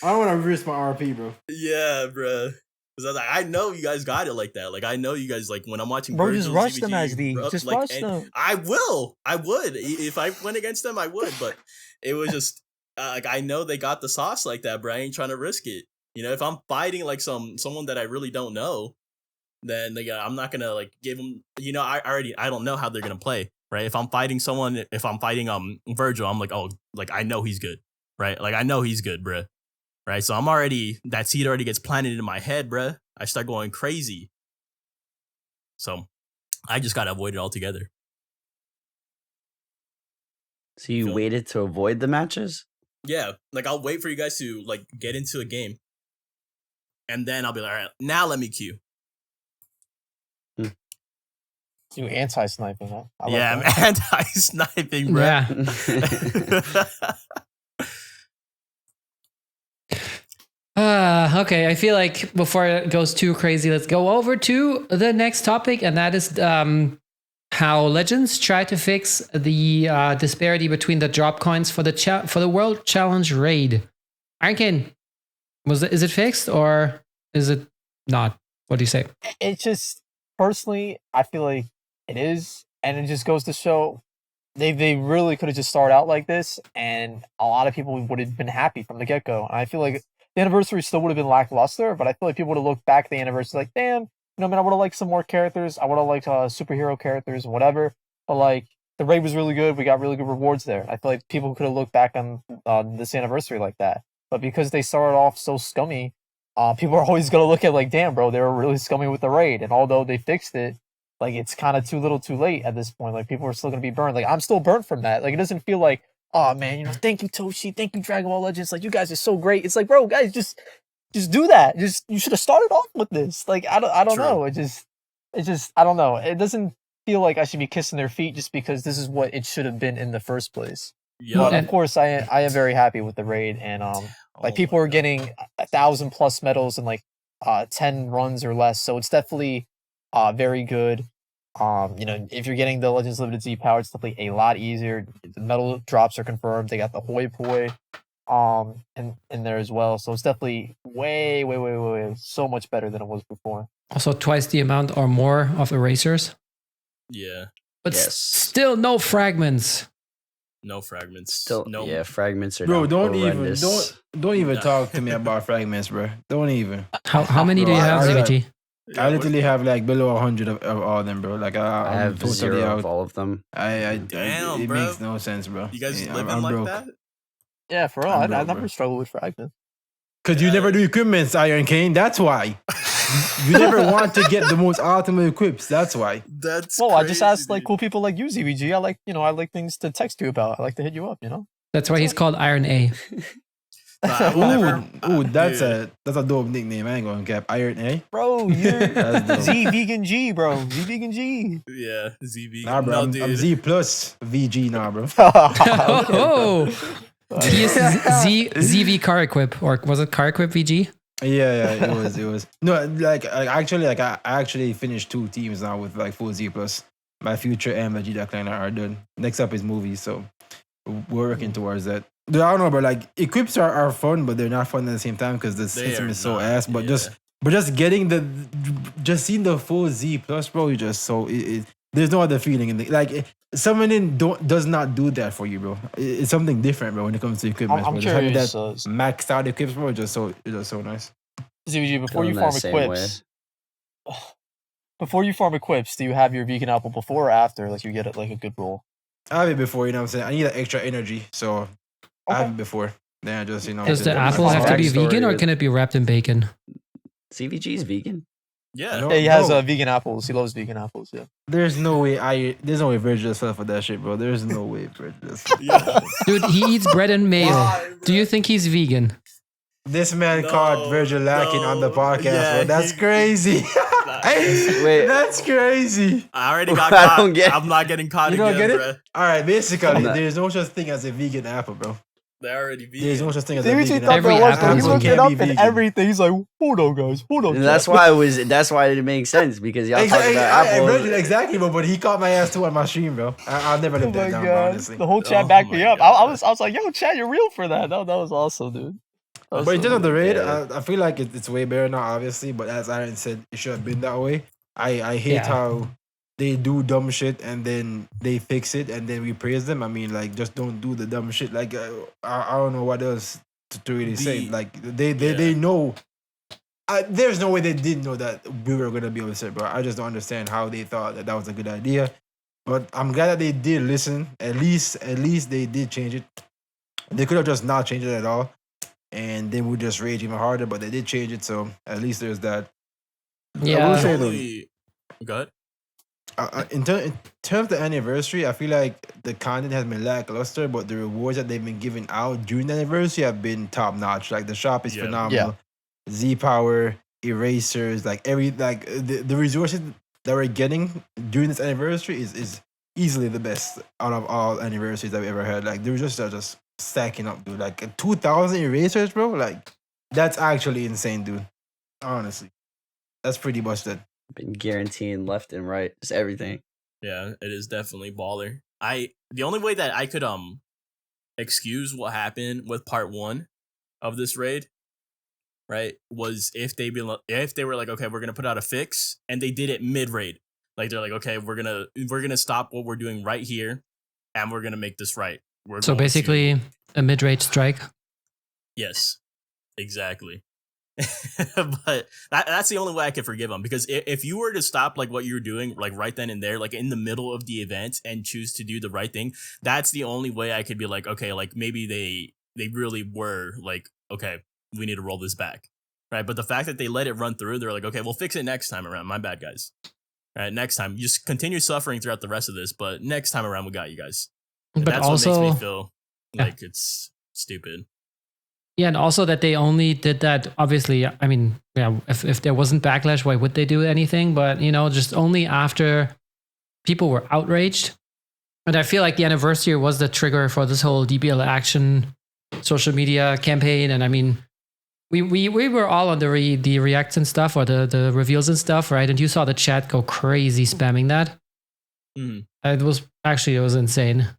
I don't want to risk my RP, bro. Yeah, bro. Because I was like, I know you guys got it like that. Like, I know you guys, like, when I'm watching Bro, just Virgil, rush them, ZVG, SD. bro, Just like, rush and them. I will. I would. If I went against them, I would. But it was just, like, I know they got the sauce like that, bro. I ain't trying to risk it. You know, if I'm fighting, like, someone that I really don't know, then like, I'm not going to, like, give them, you know, I don't know how they're going to play, right? If I'm fighting Virgil, I'm like, oh, like, I know he's good, right? Like, I know he's good, bro. Right, so I'm already, that seed already gets planted in my head, bruh. I start going crazy. So I just gotta avoid it altogether. So you Feel- waited to avoid the matches? Yeah, like I'll wait for you guys to like get into a game, and then I'll be like, all right, now let me queue. You anti-sniping, huh? I like Yeah, that. I'm anti-sniping, bruh. Yeah. Okay, I feel like before it goes too crazy, let's go over to the next topic, and that is how Legends try to fix the disparity between the drop coins for the World Challenge raid. Arcane, is it fixed or is it not? What do you say? It just, personally, I feel like it is, and it just goes to show they really could have just started out like this, and a lot of people would have been happy from the get-go. And I feel like the anniversary still would have been lackluster, but I feel like people would have looked back at the anniversary like, damn, you know, man, I would have liked some more characters. I would have liked superhero characters and whatever. But like, the raid was really good. We got really good rewards there. I feel like people could have looked back on this anniversary like that. But because they started off so scummy, people are always gonna look at like, damn, bro, they were really scummy with the raid. And although they fixed it, like it's kind of too little, too late at this point. Like people are still gonna be burned. Like I'm still burnt from that. Like it doesn't feel like, oh man, you know, thank you Toshi, thank you Dragon Ball Legends. Like you guys are so great. It's like, bro, guys, just do that. You should have started off with this. Like I don't True. know. It just I don't know. It doesn't feel like I should be kissing their feet just because this is what it should have been in the first place. Yup. But of course, I am very happy with the raid, and like Oh people my are God. getting 1,000+ medals in like 10 runs or less. So it's definitely very good. You know, if you're getting the Legends Limited Z power, it's definitely a lot easier. The medal drops are confirmed. They got the Hoi Poi in there as well. So it's definitely way so much better than it was before. Also, twice the amount or more of erasers, Yeah, but Yes. still no fragments. no fragments. Still, no. yeah, fragments are Bro, not don't horrendous. even Nah. talk to me about fragments, bro. Don't even. How many do Bro, you have, I- ZVT? Yeah, I what- literally have like below 100 of all them, bro. Like I I'm have totally 0 out. of all of them. Damn, it bro. makes no sense, bro. You guys Yeah, living I'm like broke. that? Yeah, for real. I'm I broke, never bro. struggled with fragments. Cause you never do equipments, Iron Cane. That's why. You never want to get the most ultimate equips. That's why. That's Well, I just crazy, asked like dude. cool people like you, ZVG. I like things to text you about. I like to hit you up, you know? That's why he's called Iron A. But I will never, Ooh, that's dude. a dope nickname. I ain't gonna cap. Iron A. Bro, you're That's dope. Z Vegan G, bro. Z Vegan G. Yeah, ZV. Nah, bro. No, I'm dude. Z plus VG now, bro. Oh, he is ZV car equip, or was it car equip VG? Yeah, it was. No, I actually finished 2 teams now with like full Z plus. My future and Vegeta clan are done. Next up is movies, so we're working towards that. Dude, I don't know, but like equips are fun, but they're not fun at the same time because the system is so ass. But just getting just seeing the full Z plus, bro, you just there's no other feeling in the like. Summoning does not do that for you, bro. It's something different, bro, when it comes to equipment. I'm bro. Just having curious. that maxed out equips, bro, it's just so nice. ZVG, before you Feeling farm that same way. equips, before you farm equips, do you have your vegan apple before or after? Like you get it like a good roll. I have it before, you know what I'm saying? I need that extra energy, so I have Okay. it before. Then I just, Does just the do apple my have to be backstory vegan, or with- can it be wrapped in bacon? CVG's vegan. Yeah. No, Yeah, he has no. vegan apples. He loves vegan apples. Yeah. There's no way Virgil fell for that shit, bro. There's no way Virgil. Yeah. Dude, he eats bread and mayo. Why, bro? Do you think he's vegan? This man No, caught Virgil lacking on the no. podcast, Yeah, bro. That's he- crazy. Wait. That's crazy. I already got I caught. don't get it. I'm not getting caught You don't again, get it? bruh. All right, basically, Nah. there's no such thing as a vegan apple, bro. They already beat There's no such thing as a ZVG vegan thought apple. Every that was, apple he is looked vegan. it up Can't be and vegan. everything. He's like, hold on, guys. Hold on. And that's chat." why it didn't make sense because y'all talking Exactly, about apples. Virgil, exactly, bro. But he caught my ass too on my stream, bro. I'll never Oh live that my down, bro, god. honestly. The whole chat Oh backed my me up. God. I was like, yo, chat, you're real for that. That was awesome, dude. That was But in so terms of the good. raid, Yeah. I feel like it's way better now, obviously. But as Aaron said, it should have been that way. I hate Yeah. how they do dumb shit and then they fix it and then we praise them. I mean, like, just don't do the dumb shit. Like, I don't know what else to really say. Like, they know. There's no way they didn't know that we were gonna be upset, bro. I just don't understand how they thought that was a good idea. But I'm glad that they did listen. At least they did change it. They could have just not changed it at all, and then we just rage even harder. But they did change it, so at least there's that. I will Yeah. say though, Only- Go ahead. in terms of the anniversary, I feel like the content has been lackluster, but the rewards that they've been giving out during the anniversary have been top notch. Like the shop is Yeah. phenomenal. Z Power, erasers, the resources that we're getting during this anniversary is easily the best out of all anniversaries that we ever had. Like the resources are just stacking up, dude. Like 2,000 erasers, bro. Like that's actually insane, dude. Honestly, that's pretty busted. Been guaranteeing left and right, just everything. Yeah, it is definitely baller. The only way that I could excuse what happened with part 1 of this raid, right, was if they were like, okay, we're gonna put out a fix, and they did it mid raid. Like they're like, okay, we're gonna stop what we're doing right here, and we're gonna make this right. We're So going to- basically, a mid-range strike. yes, exactly. But that's the only way I could forgive them, because if you were to stop like what you were doing like right then and there, like in the middle of the event, and choose to do the right thing, that's the only way I could be like, okay, like maybe they really were like, okay, we need to roll this back, right? But the fact that they let it run through, they're like, okay, we'll fix it next time around. My bad, guys. All right, next time, you just continue suffering throughout the rest of this, but next time around we got you guys. And But that's also, what makes me feel Yeah. like it's stupid. yeah, and also that they only did that. Obviously, I mean, yeah, if there wasn't backlash, why would they do anything? But just only after people were outraged. And I feel like the anniversary was the trigger for this whole DBL action social media campaign. And I mean, we were all on the reacts and stuff, or the reveals and stuff, right? And you saw the chat go crazy spamming that. Mhm. It was insane.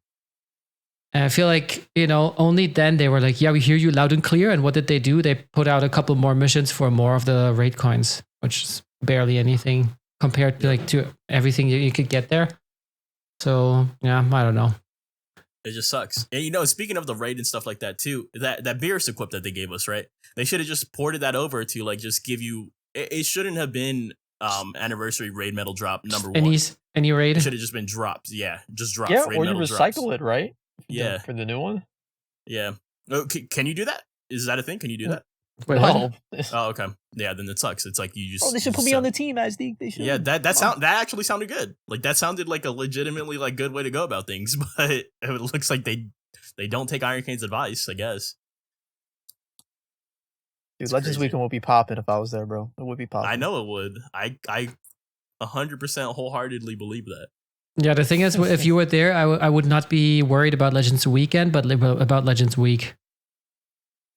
And I feel like, only then they were like, yeah, we hear you loud and clear. And what did they do? They put out a couple more missions for more of the raid coins, which is barely anything compared to to everything you could get there. So yeah, I don't know. It just sucks. And speaking of the raid and stuff like that too, that Beerus equip that they gave us, right? They should have just ported that over to like just give you. It shouldn't have been anniversary raid medal drop number 1. Any raid? It should have just been drops. Yeah, just drops. Yeah, raid or you medal recycle drops. it, right? Yeah. For the new one. Yeah. Oh, can you do that? Is that a thing? Can you do that? Wait, what? No. Oh, okay. Yeah, then it sucks. It's like you just. Oh, they should you put me just on the team, Asdeek. They should. Yeah, that actually sounded good. Like that sounded like a legitimately like good way to go about things, but it looks like they don't take Iron Cane's advice, I guess. Dude, It's Legends crazy. Weekend would be popping if I was there, bro. It would be popping. I know it would. I 100% wholeheartedly believe that. Yeah, the thing is, if you were there, I would not be worried about Legends Weekend, but about Legends Week.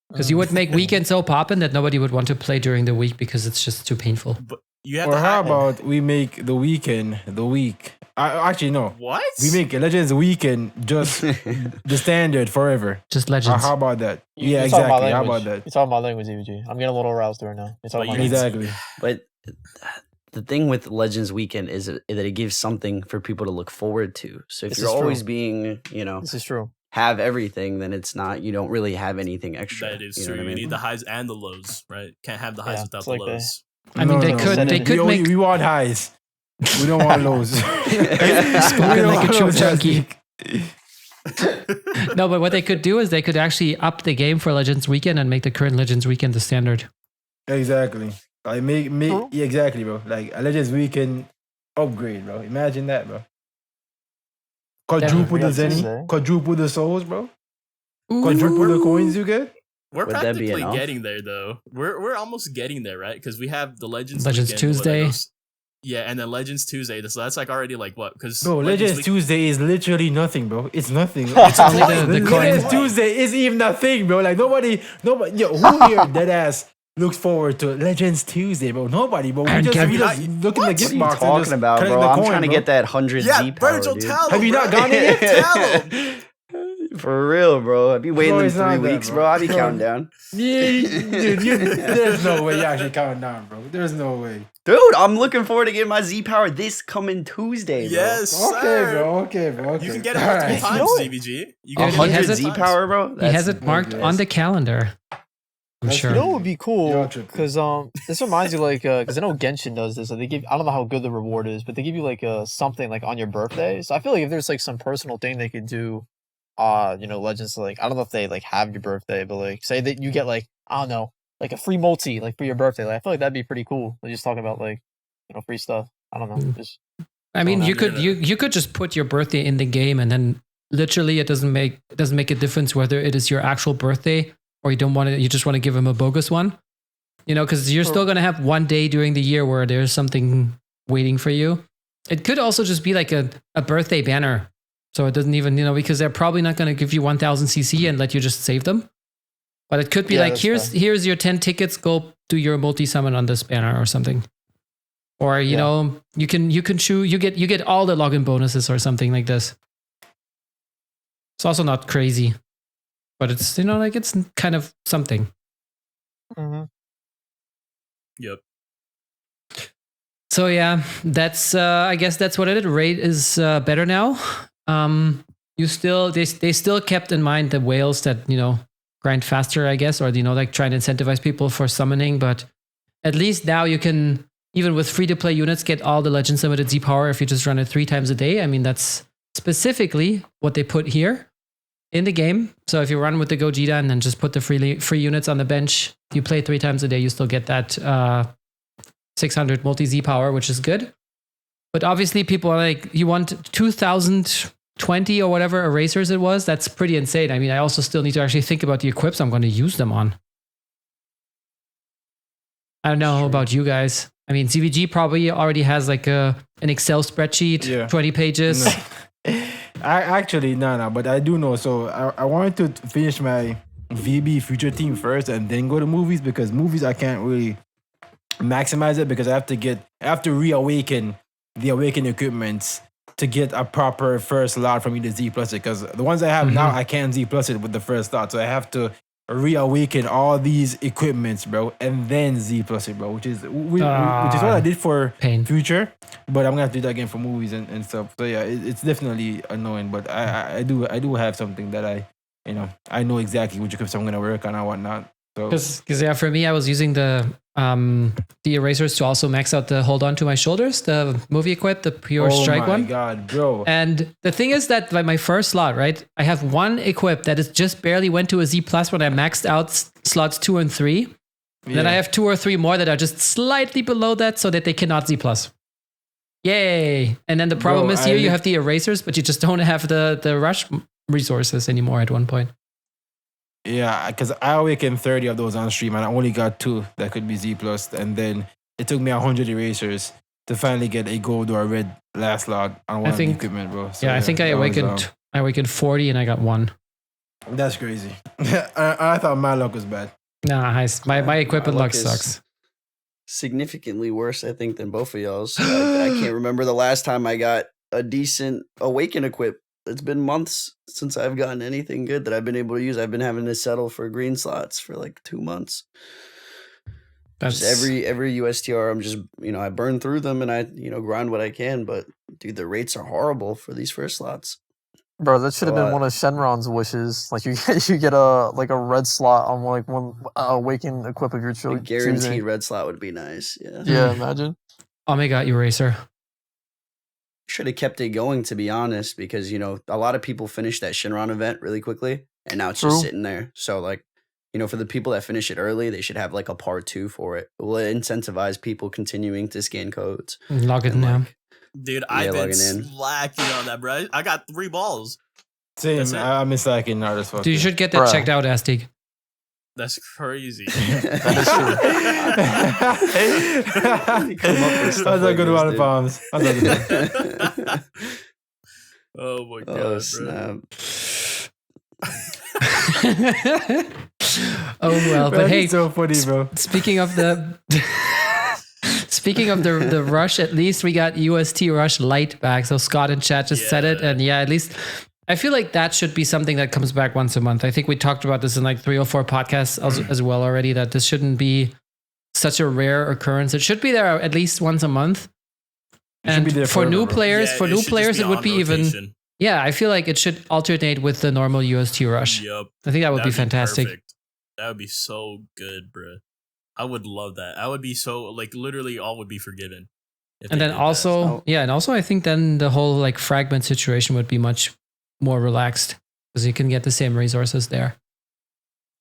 Because you would make Weekend so poppin' that nobody would want to play during the week because it's just too painful. But you have Or to how have about we make the weekend the week? Actually, no. what? We make Legends Weekend just the standard forever. Just Legends. How about that? You're Yeah, talking about exactly. How language. about that? You're talking about language, EVG. I'm getting a little aroused right now. You're talking But about you- language. Exactly. But the thing with Legends Weekend is that it gives something for people to look forward to. So if This you're is true. always being, This is true. have everything, then it's not. You don't really have anything extra. That is you know true. what I You mean? need the highs and the lows, right? Can't have the highs Yeah, without it's the like the- lows. I mean, they could we, make we want highs. We don't want lows. Spoken We like a don't true want junkie. lows. No, but what they could do is they could actually up the game for Legends Weekend and make the current Legends Weekend the standard. Exactly. Like make True. yeah, exactly, bro. Like a Legends Weekend upgrade, bro. Imagine that, bro. Quadruple the Definitely. Zenny, Tuesday. quadruple the souls, bro. Quadruple the coins you get. We're Would that be practically enough? getting there, though. We're almost getting there, right? Because we have the Legends Legends Weekend, what, that Tuesday. goes- Yeah, and then Legends Tuesday. So that's like already like what? Because Bro, Legends Tuesday is literally nothing, bro. It's nothing. It's only the Legends coin. Tuesday is even nothing, bro. Like nobody, yo, who here dead ass looks forward to Legends Tuesday, bro? Nobody, bro. And We just Kevin- look in the What? gift What are you box and talking just about, collect bro? the I'm coin, trying to bro. get that 100 yeah, Z power, Virgil, dude. tell him. Have you not bro. gone in yet? Tell him. For real, bro. I'd be waiting Bro, them it's not 3 that, weeks, bro. bro. I'd be Bro. counting down. Yeah, dude, there's no way you actually counting down, bro. There's no way. Dude, I'm looking forward to getting my Z power this coming Tuesday, bro. Yes, Okay, sir. bro. Okay, bro. Okay. You can get it All multiple right. times, You know what? ZVG. You Dude, can he get it has 100 it- Z multiple power, bro. He has it marked yes. on the calendar. I'm That's sure. You know what would be Y'all cool? tripping. Because this reminds you like because I know Genshin does this. So they give I don't know how good the reward is, but they give you like something like on your birthday. So I feel like if there's like some personal thing they could do, Legends like I don't know if they like have your birthday, but like say that you get like I don't know like a free multi like for your birthday. Like I feel like that'd be pretty cool. Like, just talking about like free stuff. I don't know. Mm. Just I mean, Well, you I'm could gonna- you could just put your birthday in the game, and then literally it doesn't make a difference whether it is your actual birthday or you don't want to. You just want to give him a bogus one, because you're still gonna have one day during the year where there's something waiting for you. It could also just be like a birthday banner, so it doesn't even because they're probably not gonna give you 1,000 CC and let you just save them. But it could be Yeah, like that's here's your 10 tickets. Go do your multi summon on this banner or something. Or you can choose you get all the login bonuses or something like this. It's also not crazy, but it's like it's kind of something. Yep. So yeah, that's I guess that's what it is. Raid is better now. They still kept in mind the whales that grind faster, I guess, or like trying to incentivize people for summoning. But at least now you can, even with free to play units, get all the Legends Limited Z power if you just run it 3 times a day. I mean, that's specifically what they put here in the game. So if you run with the Gogeta and then just put the free units on the bench, you play 3 times a day, you still get that 600 multi Z power, which is good. But obviously, people are like, you want 2020 or whatever erasers it was. That's pretty insane. I mean, I also still need to actually think about the equips I'm going to use them on. I don't know about you guys. I mean, CVG probably already has like an Excel spreadsheet, Yeah. 20 pages. No. I actually no, but I do know. So I wanted to finish my VB future team first and then go to movies, because movies I can't really maximize it because I have to reawaken the awakened equipments to get a proper first lot for me to Z plus it, because the ones I have now I can't Z plus it with the first lot, so I have to reawaken all these equipments, bro, and then Z plus it, bro, which is what I did for Pain. future, but I'm gonna have to do that again for movies and stuff. So yeah, it's definitely annoying, but I do have something that I know exactly which equipment I'm gonna work on and whatnot. So Because yeah, for me, I was using the erasers to also max out the hold on to my shoulders, the movie equip, the pure strike my one. God, bro. And the thing is that like my first slot, right? I have one equip that is just barely went to a Z plus when I maxed out slots 2 and 3. Then I have 2 or 3 more that are just slightly below that so that they cannot Z plus. Yay! And then the problem Bro, is here you have the erasers, but you just don't have the rush resources anymore at one point. Yeah, because I awakened 30 of those on stream, and I only got 2 that could be Z plus, and then it took me 100 erasers to finally get a gold or a red last lot on one of the think- equipment, bro. So, Yeah, I think I that was, awakened 40 and I got 1. that's crazy. I thought my luck was bad. Nah, my equipment My luck luck is- sucks. Significantly worse, I think, than both of y'all's. I can't remember the last time I got a decent Awaken equip. It's been months since I've gotten anything good that I've been able to use. I've been having to settle for green slots for like 2 months. That's Just every USTR, I'm just, I burn through them and I, grind what I can. But dude, the rates are horrible for these first slots. Bro, that should have been Well, one of Shenron's wishes. Like you get a red slot on like one Awaken equip of your A choosing. guaranteed red slot would be nice. Yeah. Yeah, imagine. Omega Eraser. Should have kept it going, to be honest, because a lot of people finish that Shinron event really quickly, and now it's just True. sitting there. So like, for the people that finish it early, they should have like a part 2 for it. It will incentivize people continuing to scan codes. Log it And, now. like, Dude, I've been logging in. slacking on that, bro. I got 3 balls. Same. That's it. I'm slacking now. That's fuck. Dude, you should get that Bruh. checked out, Astig. That's crazy. That is true. Come up with stuff That's a like good this, one, dude. Palms. That's a good one. Oh my god, Oh bro. snap! Oh well, but Man, hey, it's so funny, bro. speaking of the the rush, at least we got UST Rush Light back. So Scott in chat just said it, Yeah. and yeah, at least I feel like that should be something that comes back once a month. I think we talked about this in like 3 or 4 podcasts as well already. That this shouldn't be such a rare occurrence. It should be there at least once a month. It should be there And for forever, new bro. players, Yeah, for it new should just players, it would on be even. rotation. Yeah, I feel like it should alternate with the normal UST Rush. Yup. I think that would be That'd fantastic. perfect. That would be so good, bro. I would love that. I would be so like literally all would be forgiven. if And they then did that. also, So- yeah, and also I think then the whole like fragment situation would be much more relaxed because you can get the same resources there.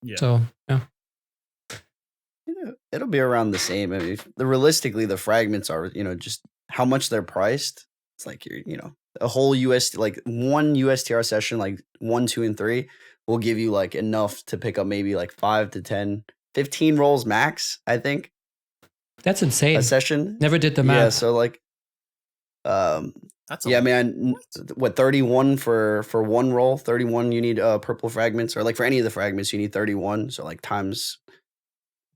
Yeah. So yeah, It'll be around the same. I mean, realistically, the fragments are, just how much they're priced. It's like a whole like one USTR session, like 1, 2, and 3, will give you like enough to pick up maybe like 5 to 10, 15 rolls max. I think that's insane. a session. Never did the math. Yeah, so like, That's yeah, I mean, what 31 for one roll? 31 you need purple fragments, or like for any of the fragments you need 31. So like times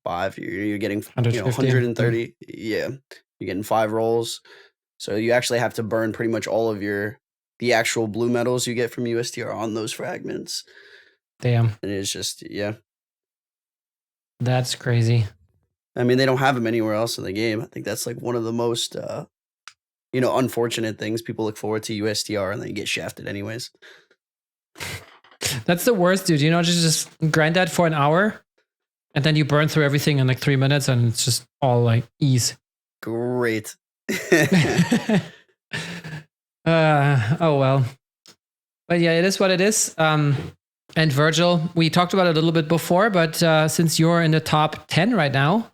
5, you're getting 150. 130. Yeah, you're getting 5 rolls. So you actually have to burn pretty much all of the actual blue metals you get from USTR on those fragments, Damn, and it's just that's crazy. I mean, they don't have them anywhere else in the game. I think that's like one of the most unfortunate things. People look forward to USTR and they get shafted anyways. That's the worst, dude. Just grind that for an hour, and then you burn through everything in like 3 minutes, and it's just all like ease. Great. Oh well, but yeah, it is what it is. And Virgil, we talked about it a little bit before, but since you're in the top 10 right now,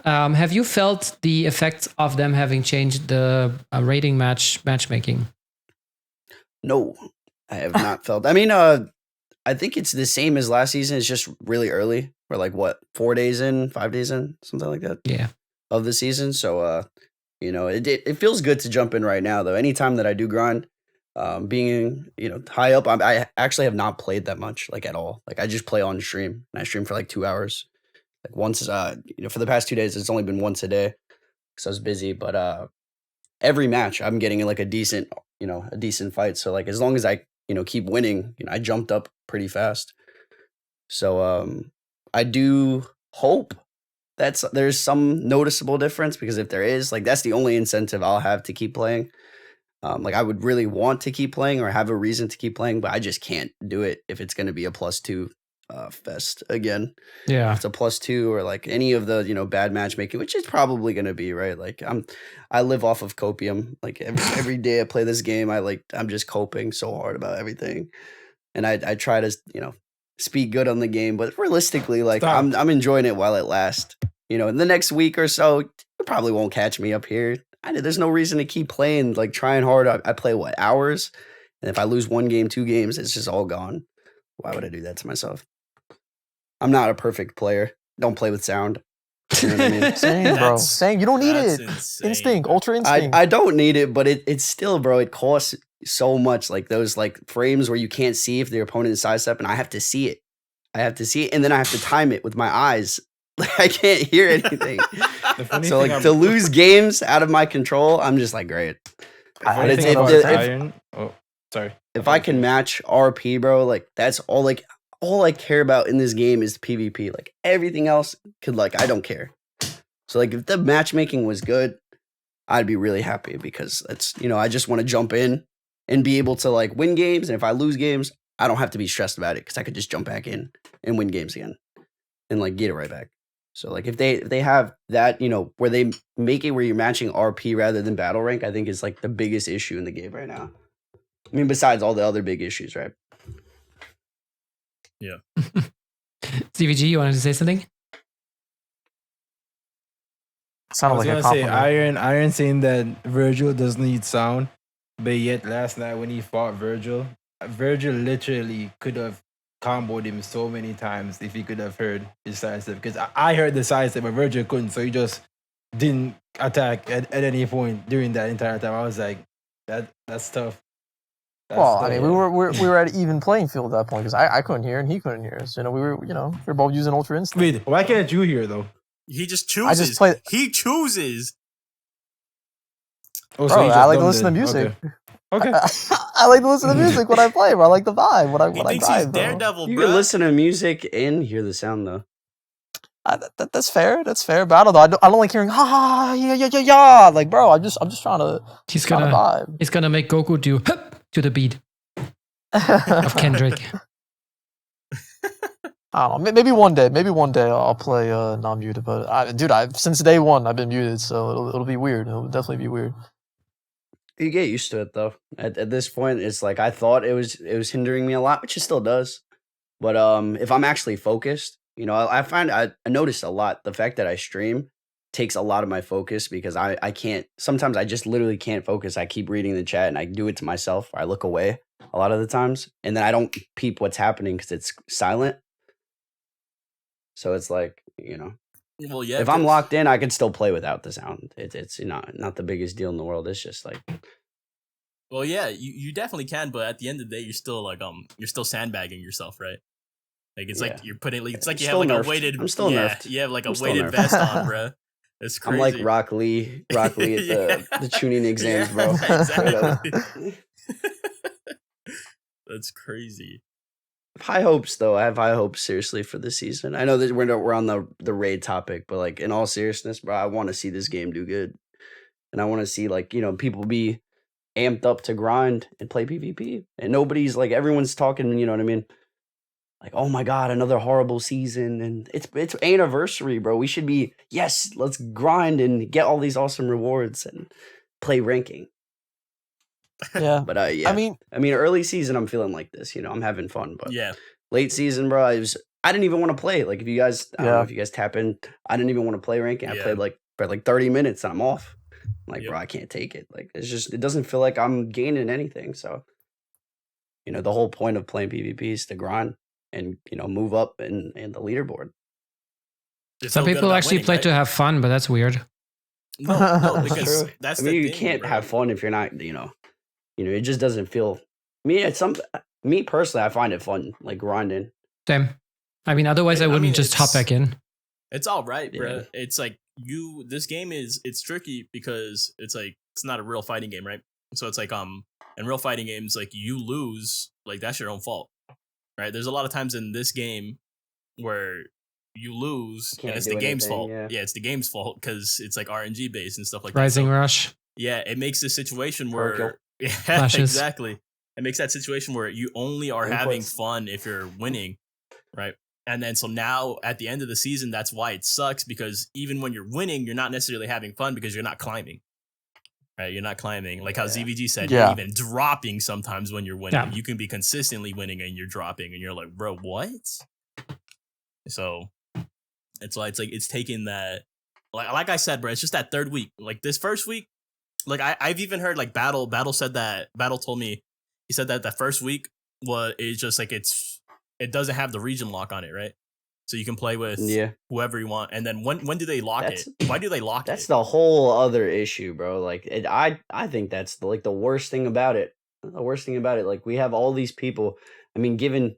have you felt the effects of them having changed the rating matchmaking? No, I have not felt. I mean, I think it's the same as last season. It's just really early. We're like what, 4 days in, 5 days in, something like that. Yeah. Of the season. So, it feels good to jump in right now though. Anytime that I do grind, being high up, I actually have not played that much, like at all. Like I just play on stream, and I stream for like 2 hours. Like once, for the past 2 days, it's only been once a day because I was busy. But every match, I'm getting like a decent fight. So like as long as I keep winning, I jumped up pretty fast. So I do hope there's some noticeable difference, because if there is, like that's the only incentive I'll have to keep playing. Like I would really want to keep playing or have a reason to keep playing, but I just can't do it if it's going to be a +2 fest again. Yeah. If it's a +2 or like any of the bad matchmaking, which is probably going to be, right. Like I live off of copium. Like every day I play this game, I'm just coping so hard about everything, and I try to speak good on the game, but realistically, like Stop. I'm enjoying it while it lasts. In the next week or so, you probably won't catch me up here. There's no reason to keep playing, like trying hard. I play hours, and if I lose 1 game, 2 games, it's just all gone. Why would I do that to myself? I'm not a perfect player. Don't play with sound. You know what I mean? Same, bro. That's- Same. You don't need that's it. insane, Instinct, bro. ultra instinct. I don't need it, but it's still, bro. It costs so much. Like those like frames where you can't see if the opponent is sidestep, and I have to see it. And then I have to time it with my eyes. Like I can't hear anything. The funny So thing like to lose games out of my control, I'm just like great. the I- funny it's- thing if about the- if- Iron. Oh, sorry. If I can match RP, bro, like that's all. Like all I care about in this game is the PvP. Like everything else could like I don't care. So like if the matchmaking was good, I'd be really happy because it's I just want to jump in and be able to like win games. And if I lose games, I don't have to be stressed about it because I could just jump back in and win games again and like get it right back. So like if they have that, where they make it where you're matching RP rather than battle rank, I think is like the biggest issue in the game right now. I mean, besides all the other big issues, right? CVG, you wanted to say something? I Sounded was like a gonna say compliment. Iron saying that Virgil doesn't need sound, but yet last night when he fought Virgil literally could have comboed him so many times if he could have heard his sidestep. Because I heard the sidestep, but Virgil couldn't, so he just didn't attack at any point during that entire time. I was like, that's tough. That's Well, I tough. mean, we were at even playing field at that point because I couldn't hear and he couldn't hear. So we were both using ultra instinct. Wait, why can't you hear though? He just chooses. play- He chooses. Oh, Bro, you I just like to dumb listen to then. music. Okay. I like to listen to music when I play, bro. I like the vibe when I He when I thinks he's drive, bro. Daredevil, You bro. can listen to music and hear the sound though. That's fair. That's fair. But I don't like hearing ha ha ha yeah yeah yeah yeah. Like, bro, I'm just trying to He's trying to gonna he's gonna make Goku do hup to the beat of vibe. Kendrick. I don't know. Maybe one day I'll play non-muted. But dude, since day one I've been muted, so it'll be weird. It'll definitely be weird. You get used to it though. At this point, it's like I thought it was hindering me a lot, which it still does. But if I'm actually focused, I find I notice a lot the fact that I stream takes a lot of my focus because I can't. Sometimes I just literally can't focus. I keep reading the chat and I do it to myself. I look away a lot of the times, and then I don't peep what's happening because it's silent. So it's like Well, yeah. if I'm 'cause- locked in, I can still play without the sound. It's not the biggest deal in the world. It's just like Well, yeah, you definitely can, but at the end of the day, you're still like you're still sandbagging yourself, right? Like it's like Yeah. you're putting like it's like you Still have like nerfed. a weighted. I'm still yeah, nerfed. you have like a I'm still weighted nerfed. vest on, bro. It's I'm crazy. like Rock Lee at Yeah. the tuning exams, bro. Yeah, exactly. That's crazy. High hopes, though. I have high hopes, seriously, for this season. I know that we're on the raid topic, but like in all seriousness, bro, I want to see this game do good, and I want to see like people be amped up to grind and play PvP, and nobody's like everyone's talking. You know what I mean? Like, oh my god, another horrible season, and it's anniversary, bro. We should be let's grind and get all these awesome rewards and play ranking. Yeah. But yeah, I mean, early season, I'm feeling like this. I'm having fun, but Yeah. late season, bro, I didn't even want to play. Like if you guys, I don't know Yeah. if you guys tap in, I didn't even want to play ranking. I Yeah. played like for like 30 minutes and I'm off. I'm like, Yep. bro, I can't take it. Like it doesn't feel like I'm gaining anything. So, the whole point of playing PvP is to grind and move up in the leaderboard. It's Some so good people about actually winning, play right? to have fun, but that's weird. No, That's because true. that's I mean, the you thing, can't bro. have fun if you're not, it just doesn't feel. Me personally, I find it fun, like grinding. Same. I mean, otherwise I I wouldn't mean, just hop it's- back in. It's all right, Yeah. bro. It's like this game it's tricky because it's like it's not a real fighting game, right? So it's like in real fighting games, like you lose, like that's your own fault, right? There's a lot of times in this game where you lose Can't and it's do the game's anything, fault. yeah. Yeah, it's the game's fault because it's like RNG based and stuff like Rising that. So, Rush. yeah, it makes this situation Overkill. where yeah, Flashes. exactly. It makes that situation where you only are having Inputs. fun if you're winning, right? And then so now at the end of the season, that's why it sucks because even when you're winning, you're not necessarily having fun because you're not climbing. Right? You're not climbing. Like how Yeah. ZVG said, Yeah. you're even dropping sometimes when you're winning. Yeah. You can be consistently winning and you're dropping and you're like, bro, what? So it's like it's taking that like I said, bro, it's just that third week. Like this first week, like I've even heard like Battle said that Battle told me he said that the first week is just like it doesn't have the region lock on it, right? so you can play with Yeah. whoever you want. And then when do they lock That's- it? Why do they lock That's it? the whole other issue, bro. Like, I think that's the worst thing about it. The worst thing about it, like, we have all these people. I mean, given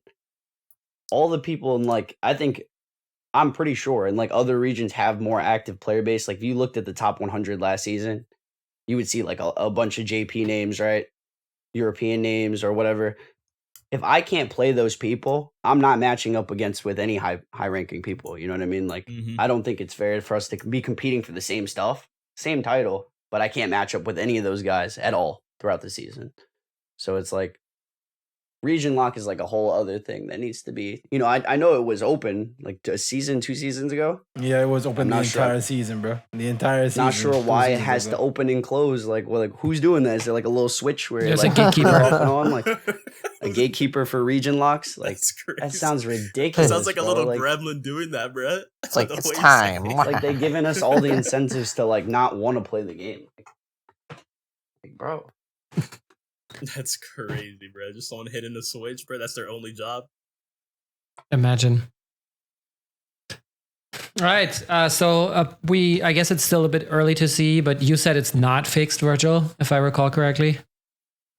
all the people in, like, I think I'm pretty sure, and like other regions have more active player base. Like, if you looked at the top 100 last season, you would see like a bunch of JP names, right? European names or whatever. If I can't play those people, I'm not matching up against with any high ranking people. You know what I mean? Like, Mhm. I don't think it's fair for us to be competing for the same stuff, same title, but I can't match up with any of those guys at all throughout the season. So it's like region lock is like a whole other thing that needs to be. You know, I know it was open like a season, 2 seasons ago. Yeah, it was open the not sure. entire season, bro. The entire season. Not sure 2 why it seasons has ago. to open and close. Like, well, like who's doing that? Is there like a little switch where There's like a gatekeeper. off and on, like a gatekeeper for region locks? Like, That's crazy. that sounds It ridiculous. sounds like a bro. little like, gremlin doing that, bro. It's like, The it's way you say time. it. like they giving us all the incentives to like not want to play the game. Like, bro. That's crazy, bro. Just someone hitting the switch, bro. That's their only job. Imagine. All right. So I guess it's still a bit early to see, but you said it's not fixed, Virgil, if I recall correctly.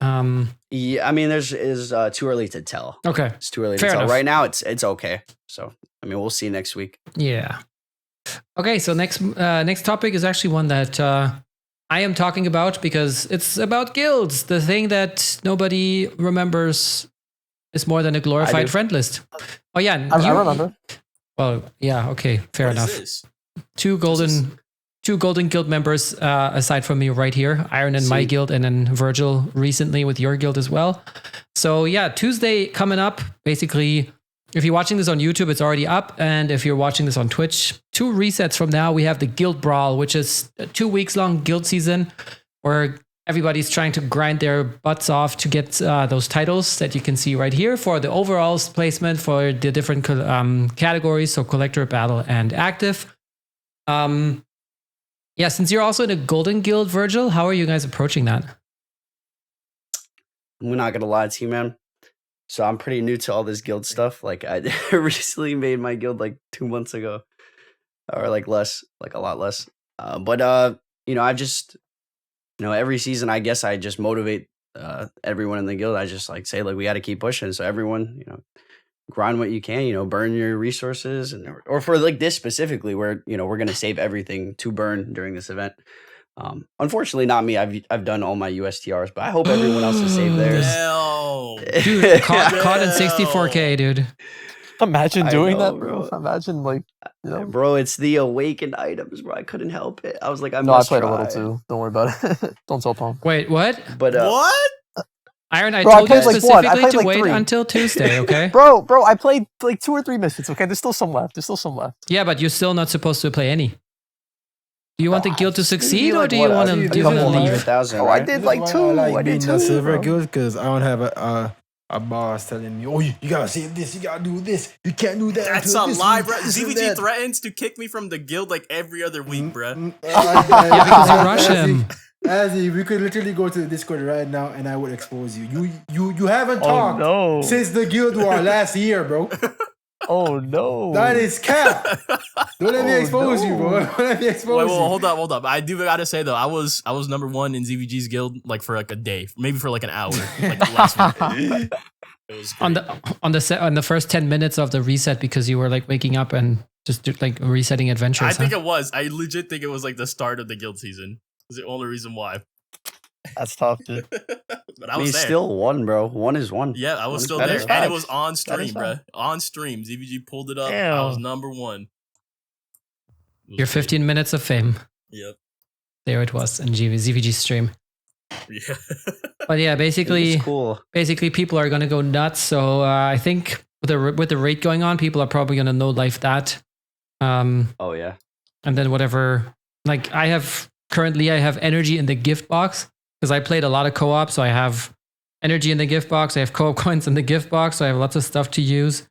Yeah, I mean, is too early to tell. Okay. It's too early Fair to tell. enough. Right now, it's okay. So, I mean, we'll see next week. Yeah. Okay. So next topic is actually one that I am talking about because it's about guilds. The thing that nobody remembers is more than a glorified do. friend list. Oh yeah, I remember. Well, yeah. Okay. Fair What is enough. this? Two golden guild members aside from me right here, Iron in my Sweet. guild, and then Virgil recently with your guild as well. So yeah, Tuesday coming up. Basically, if you're watching this on YouTube, it's already up, and if you're watching this on Twitch, 2 resets from now, we have the Guild Brawl, which is a 2 weeks long guild season where everybody's trying to grind their butts off to get those titles that you can see right here for the overall placement for the different categories, so collector, battle, and active. Yeah, since you're also in a golden guild, Virgil, how are you guys approaching that? I'm not gonna lie to you, man. So I'm pretty new to all this guild stuff. Like, I recently made my guild like 2 months ago, or like less, like a lot less. But you know, I've just, you know, every season, I guess I just motivate everyone in the guild. I just like say like we got to keep pushing. So everyone, you know, grind what you can. You know, burn your resources, and or for like this specifically, where you know we're gonna save everything to burn during this event. Unfortunately, not me. I've done all my USTRs, but I hope everyone else has saved theirs. Hell. Dude, caught in 64K, dude. Imagine I doing know, that, bro. bro. Imagine, like, you know. Bro, it's the awakened items, bro. I couldn't help it. I was like, I No, I must played try. a little too. Don't worry about it. Don't tell Tom. Wait, what? But What? Iron, I Bro, I told you played, like, one. I specifically played, to like, wait 3. until Tuesday, okay? Bro, I played like 2 or 3 missions. Okay, there's still some left. Yeah, but you're still not supposed to play any. Do you want the guild to succeed, or like do you what, want a to couple leave? 100,000, Oh, I right? did This like is 2. why I like I being did in the 2. silver bro. guild because I don't have a boss telling me, oh, you gotta save this, you gotta do this, you can't do that. That's until a this lie, week, bro. this and ZVG that." threatens to kick me from the guild like every other week, bro. Yeah, because you rush him. Azzy, we could literally go to the Discord right now and I would expose you. You haven't Oh talked no. since the guild war last year, bro. Oh no. That is cap. Don't let me Oh, expose you, no. bro. Don't let me expose Wait, you. well, hold up. I do gotta say though, I was number 1 in ZVG's guild like for like a day, maybe for like an hour, like last week. It was on great. the first 10 minutes of the reset because you were like waking up and just like resetting adventures. I think huh? it was. I legit think it was like the start of the guild season. It's the only reason why. That's tough, dude. But I I was mean, there. still one, bro. One is one. Yeah, I was One is still better. there, is and it facts. was on That stream, is bro. fact. On stream, ZVG pulled it up. I was Damn. number 1. It was Your great. 15 minutes of fame. Yep. There it was in ZVG stream. Yeah. But yeah, basically, It's cool. people are gonna go nuts. So I think with the rate going on, people are probably gonna no life that. Oh yeah. And then whatever, like I have energy in the gift box because I played a lot of co-op, so I have energy in the gift box. I have co-op coins in the gift box, so I have lots of stuff to use.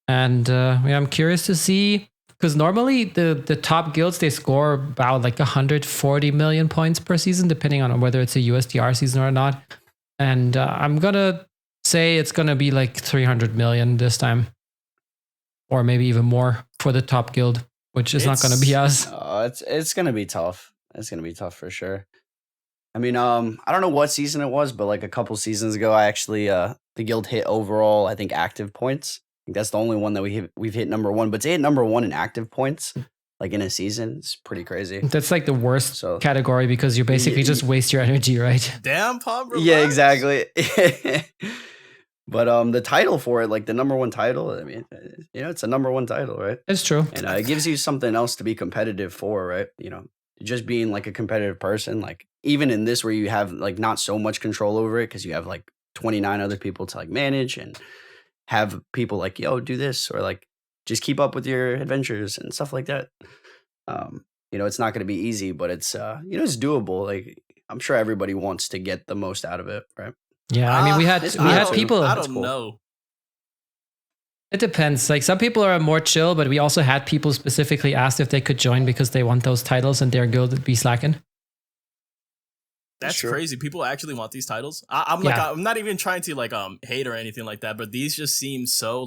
And yeah, I'm curious to see because normally the top guilds they score about like 140 million points per season, depending on whether it's a USDR season or not. And I'm gonna say it's gonna be like 300 million this time. or maybe even more for the top guild, which is not going to be us. It's gonna be tough. It's gonna be tough for sure. I mean, I don't know what season it was, but like a couple seasons ago, I actually the guild hit overall, I think, active points. I think that's the only one that we've hit number one. But to hit number one in active points, like in a season, it's pretty crazy. That's like the worst category because you basically just waste your energy, right? Damn, Pop. Yeah, exactly. But the title for it, like the number one title, I mean, it's a number one title, right? It's true. And it gives you something else to be competitive for, right? Just being like a competitive person, like even in this where you have like not so much control over it because you have like 29 other people to like manage and have people like, yo, do this, or like just keep up with your adventures and stuff like that. It's not going to be easy, but it's it's doable. Like I'm sure everybody wants to get the most out of it, right? Yeah, I mean we had people. I don't know. It depends. Like some people are more chill, but we also had people specifically asked if they could join because they want those titles and their guild would be slacking. That's crazy. People actually want these titles. I'm not even trying to like hate or anything like that, but these just seem so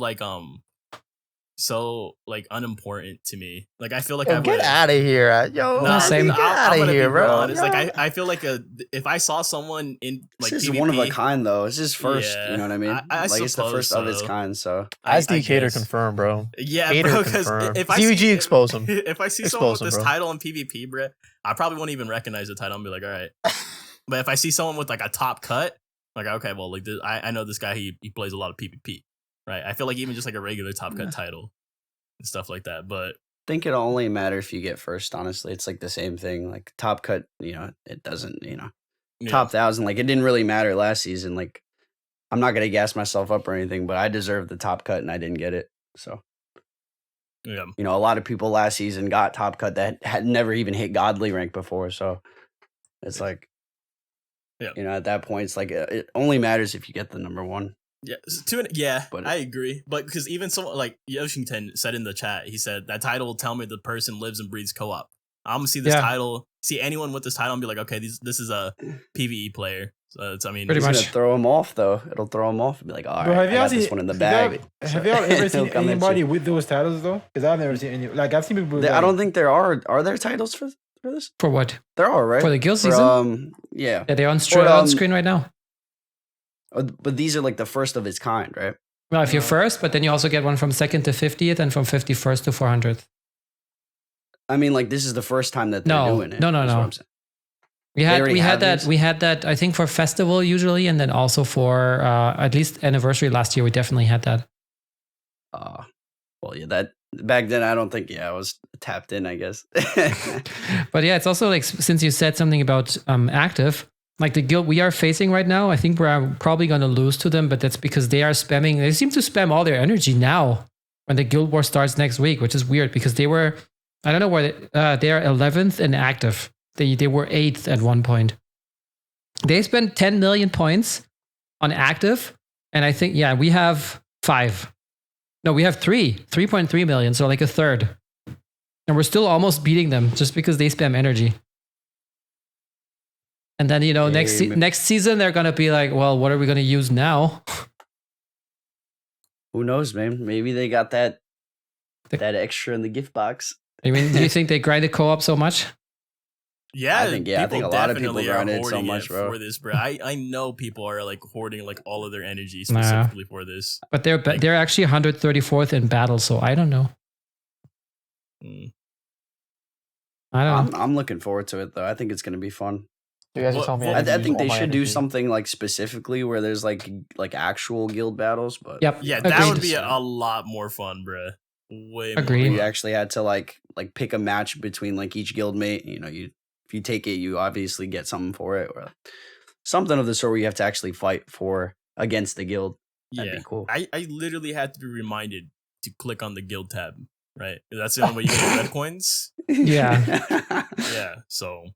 unimportant to me. Like I feel like I get out of here, yo. No, same. Get out of here, bro. Honest. Like I feel like if I saw someone in like this is PvP, one of a kind though. It's his first. Yeah, you know what I mean? I it's the first of its kind. So SD Cater confirmed, bro. Yeah, Cater bro. Because if I CVG expose him. If I see someone with this title in PvP, bro, I probably won't even recognize the title and be like, all right. But if I see someone with like a top cut, like okay, well, like this, I know this guy. He plays a lot of PvP, right? I feel like even just like a regular top cut title and stuff like that. But I think it'll only matter if you get first. Honestly, it's like the same thing. Like top cut, it doesn't. Top 1,000. Like it didn't really matter last season. Like I'm not gonna gas myself up or anything, but I deserved the top cut and I didn't get it. So yeah, a lot of people last season got top cut that had never even hit godly rank before. So it's like. Yeah. At that point, it's like it only matters if you get the number one. Yeah, but I agree. But because even someone like Yoshington said in the chat, he said that title will tell me the person lives and breathes co-op. I'm gonna see this title, see anyone with this title, and be like, okay, this is a PvE player. So it's, I mean, pretty much throw them off though. It'll throw them off and be like, all right, I got this one in the bag. Have y'all ever seen anybody with those titles though? Because I've never seen any. Like I've seen people. I don't think there are. Are there titles for this? For what? There are, right? For the guild season? Yeah, they're on screen right now. But these are like the first of its kind, right? Well, if you're first, but then you also get one from 2nd to 50th and from 51st to 400th. I mean, like this is the first time that they're doing it. No. We had that. I think for festival usually, and then also for at least anniversary last year. We definitely had that. Well, yeah, that back then I don't think I was tapped in, I guess. But yeah, it's also like since you said something about active, like the guild we are facing right now, I think we're probably going to lose to them, but that's because they seem to spam all their energy now when the guild war starts next week, which is weird because they were, I don't know where they are 11th in active. They were 8th at one point. They spent 10 million points on active, and I think we have 5. No, we have 3.3 million, so like a third. And we're still almost beating them just because they spam energy. And then, next season, they're going to be like, well, what are we going to use now? Who knows, man? Maybe they got that extra in the gift box. I mean, do you think they grinded co-op so much? Yeah, I think a lot of people grinded so much, bro. For this, bro. I know people are like hoarding like all of their energy specifically for this. But they're actually 134th in battle, so I don't know. I don't know. I'm looking forward to it though. I think it's gonna be fun. You guys are telling me I think they should do something like specifically where there's like actual guild battles, but yep. Yeah, that would be a lot more fun, bro. Way Agreed. more. You actually had to like pick a match between like each guild mate. If you take it, you obviously get something for it, or something of the sort where you have to actually fight against the guild. That'd be cool. I literally had to be reminded to click on the guild tab, right? That's the only way you get red coins. Yeah. Yeah. So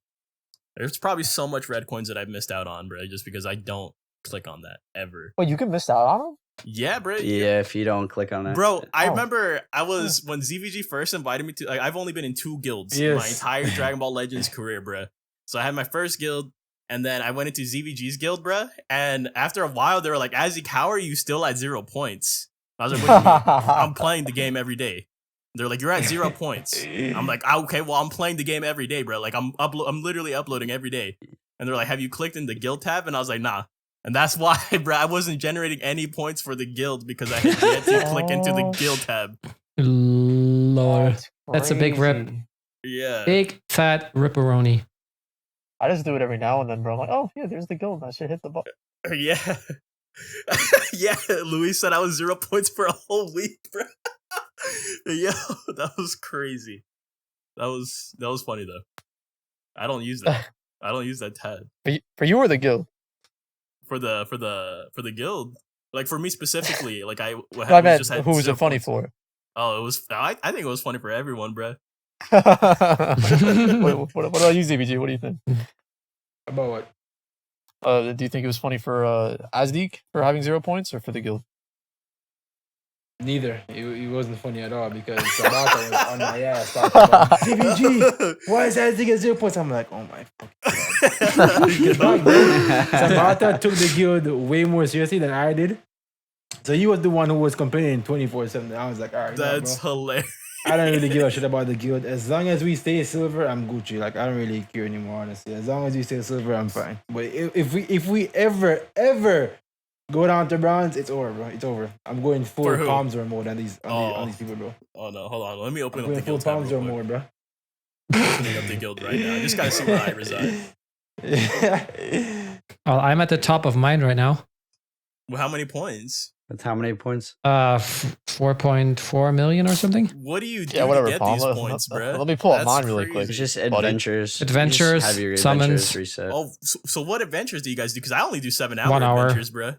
there's probably so much red coins that I've missed out on, bro, just because I don't click on that ever. Well, you can miss out on them? Yeah, bro. Yeah, if you don't click on it. Bro, I remember when ZVG first invited me to, like, I've only been in 2 guilds in my entire Dragon Ball Legends career, bro. So I had my first guild, and then I went into ZVG's guild, bro. And after a while, they were like, Azzy, how are you still at 0 points? I was like, what do you mean? I'm playing the game every day. They're like, you're at 0 points. I'm like, okay, well, I'm playing the game every day, bro. Like, I'm literally uploading every day. And they're like, have you clicked in the guild tab? And I was like, nah. And that's why, bro, I wasn't generating any points for the guild because I had yet to click into the guild tab. Lord. That's a big rip. crazy. Yeah. Big fat ripperoni. I just do it every now and then, bro. I'm like, oh yeah, there's the guild. I should hit the button. Yeah. Yeah, Luis said I was 0 points for a whole week, bro. Yo, that was crazy. That was funny though. I don't use that. I don't use that tab For you or the guild? for the guild. Like for me specifically, like I No, I meant just had who was 0 it funny points. for? Oh, it was. I think it was funny for everyone, bro. Wait, what about you, ZBG? What do you think? About what? Do you think it was funny for Azdik for having 0 points or for the guild? Neither. It wasn't funny at all because Sabata was on my ass talking about CBG. Why is that thing at 0 points? I'm like, oh my fucking god. Back then, Sabata took the guild way more seriously than I did. So he was the one who was complaining 24/7. I was like, all right, That's bro. hilarious. I don't really give a shit about the guild. As long as we stay silver, I'm Gucci. Like I don't really care anymore, honestly. As long as we stay silver, I'm fine. But if we ever go down to bronze, it's over, bro. It's over. I'm going full For who? palms or mode on these people, bro. Oh no, hold on. Let me open I'm up the going full guild tab palms real or quick. mode, bro. Opening up the guild right now. I just gotta see where I reside. Well, I'm at the top of mine right now. Well, how many points? That's how many points? 4.4 million or something. What do you do Yeah, whatever. to get Palm. these points, bro? Let me pull up That's mine really crazy. quick. It's just Buddy. adventures. You just Adventures, have your summons. adventures reset. Oh, so what adventures do you guys do? Because I only do 7-hour 1 hour. adventures, bro.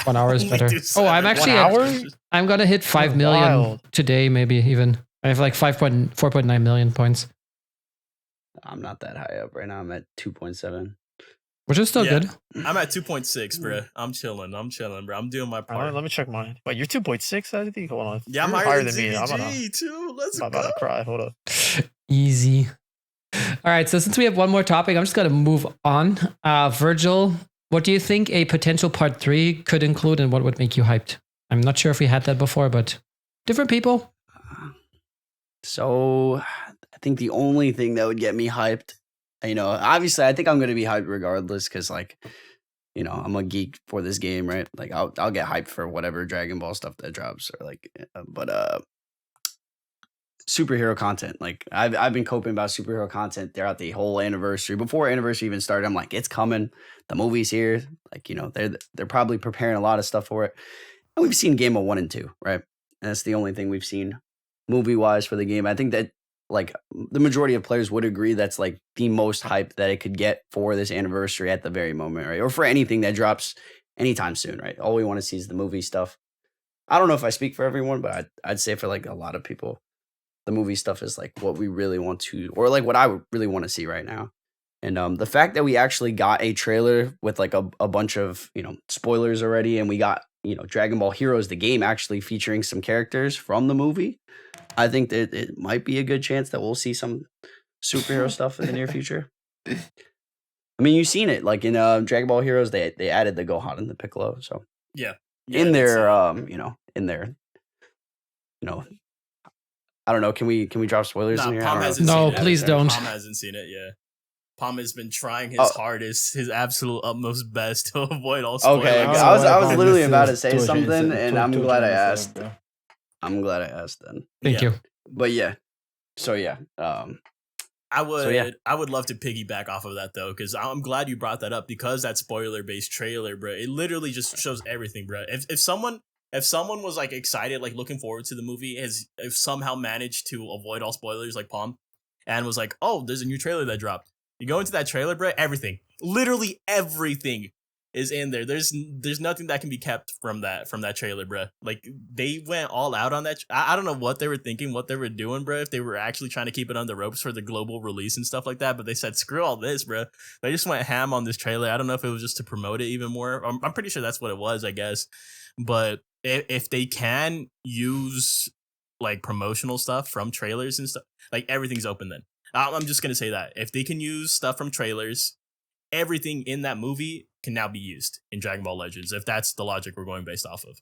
1 hour is only better. do Oh, I'm 7 actually 1 hour? adventures. I'm gonna hit 5 million Wild. today, maybe even. I have like 4.9 million points, I'm not that high up right now. I'm at 2.7. which is still Yeah. good. I'm at 2.6, bro. I'm chilling, bro. I'm doing my part. Let me check mine. Wait, you're 2.6, I think. Hold on. Yeah, I'm You're higher than me. I'm ZBG too. Let's about go. to cry. Hold up. Easy. All right, so since we have one more topic, I'm just gonna move on. Virgil, what do you think a potential part 3 could include, and what would make you hyped? I'm not sure if we had that before, but different people. So I think the only thing that would get me hyped, obviously I think I'm going to be hyped regardless because I'm a geek for this game, right? Like I'll get hyped for whatever Dragon Ball stuff that drops or superhero content. Like I've been coping about superhero content throughout the whole anniversary. Before anniversary even started, I'm like, it's coming. The movie's here. Like, they're probably preparing a lot of stuff for it. And we've seen Game of 1 and 2, right? And that's the only thing we've seen movie-wise for the game. I think that like the majority of players would agree that's like the most hype that it could get for this anniversary at the very moment, right? Or for anything that drops anytime soon, right? All we want to see is the movie stuff. I don't know if I speak for everyone, but I'd say for like a lot of people, the movie stuff is like what we really want to, or like what I would really want to see right now. And the fact that we actually got a trailer with like a bunch of, spoilers already, and we got, Dragon Ball Heroes, the game, actually featuring some characters from the movie, I think that it might be a good chance that we'll see some superhero stuff in the near future. I mean, you've seen it, like in Dragon Ball Heroes, they added the Gohan and the Piccolo, so Yeah. in that's their, it. in their, I don't know. Can we drop spoilers in Nah, here? I Palm don't know. hasn't No, seen it. please don't. Palm hasn't seen it, yeah. Palm has been trying his Oh. hardest, his absolute utmost best to avoid all spoilers. Okay, I I was was literally just about to say torturing something, myself- and I'm torturing glad I myself, asked. bro. I'm glad I asked then. Thank Yeah. you. But yeah, so yeah, I would So, yeah. I would love to piggyback off of that though, because I'm glad you brought that up, because that spoiler based trailer, bro, it literally just shows everything, bro. If someone was like excited, like looking forward to the movie, if somehow managed to avoid all spoilers like Palm, and was like, oh, there's a new trailer that dropped. You go into that trailer, bro, everything, literally everything is in there. There's nothing that can be kept from that trailer, bro. Like they went all out on that. I don't know what they were thinking, what they were doing, bro. If they were actually trying to keep it on the ropes for the global release and stuff like that, but they said screw all this, bro. They just went ham on this trailer. I don't know if it was just to promote it even more. I'm pretty sure that's what it was, I guess. But if they can use like promotional stuff from trailers and stuff, like everything's open then. I'm just gonna say that if they can use stuff from trailers, everything in that movie can now be used in Dragon Ball Legends, if that's the logic we're going based off of.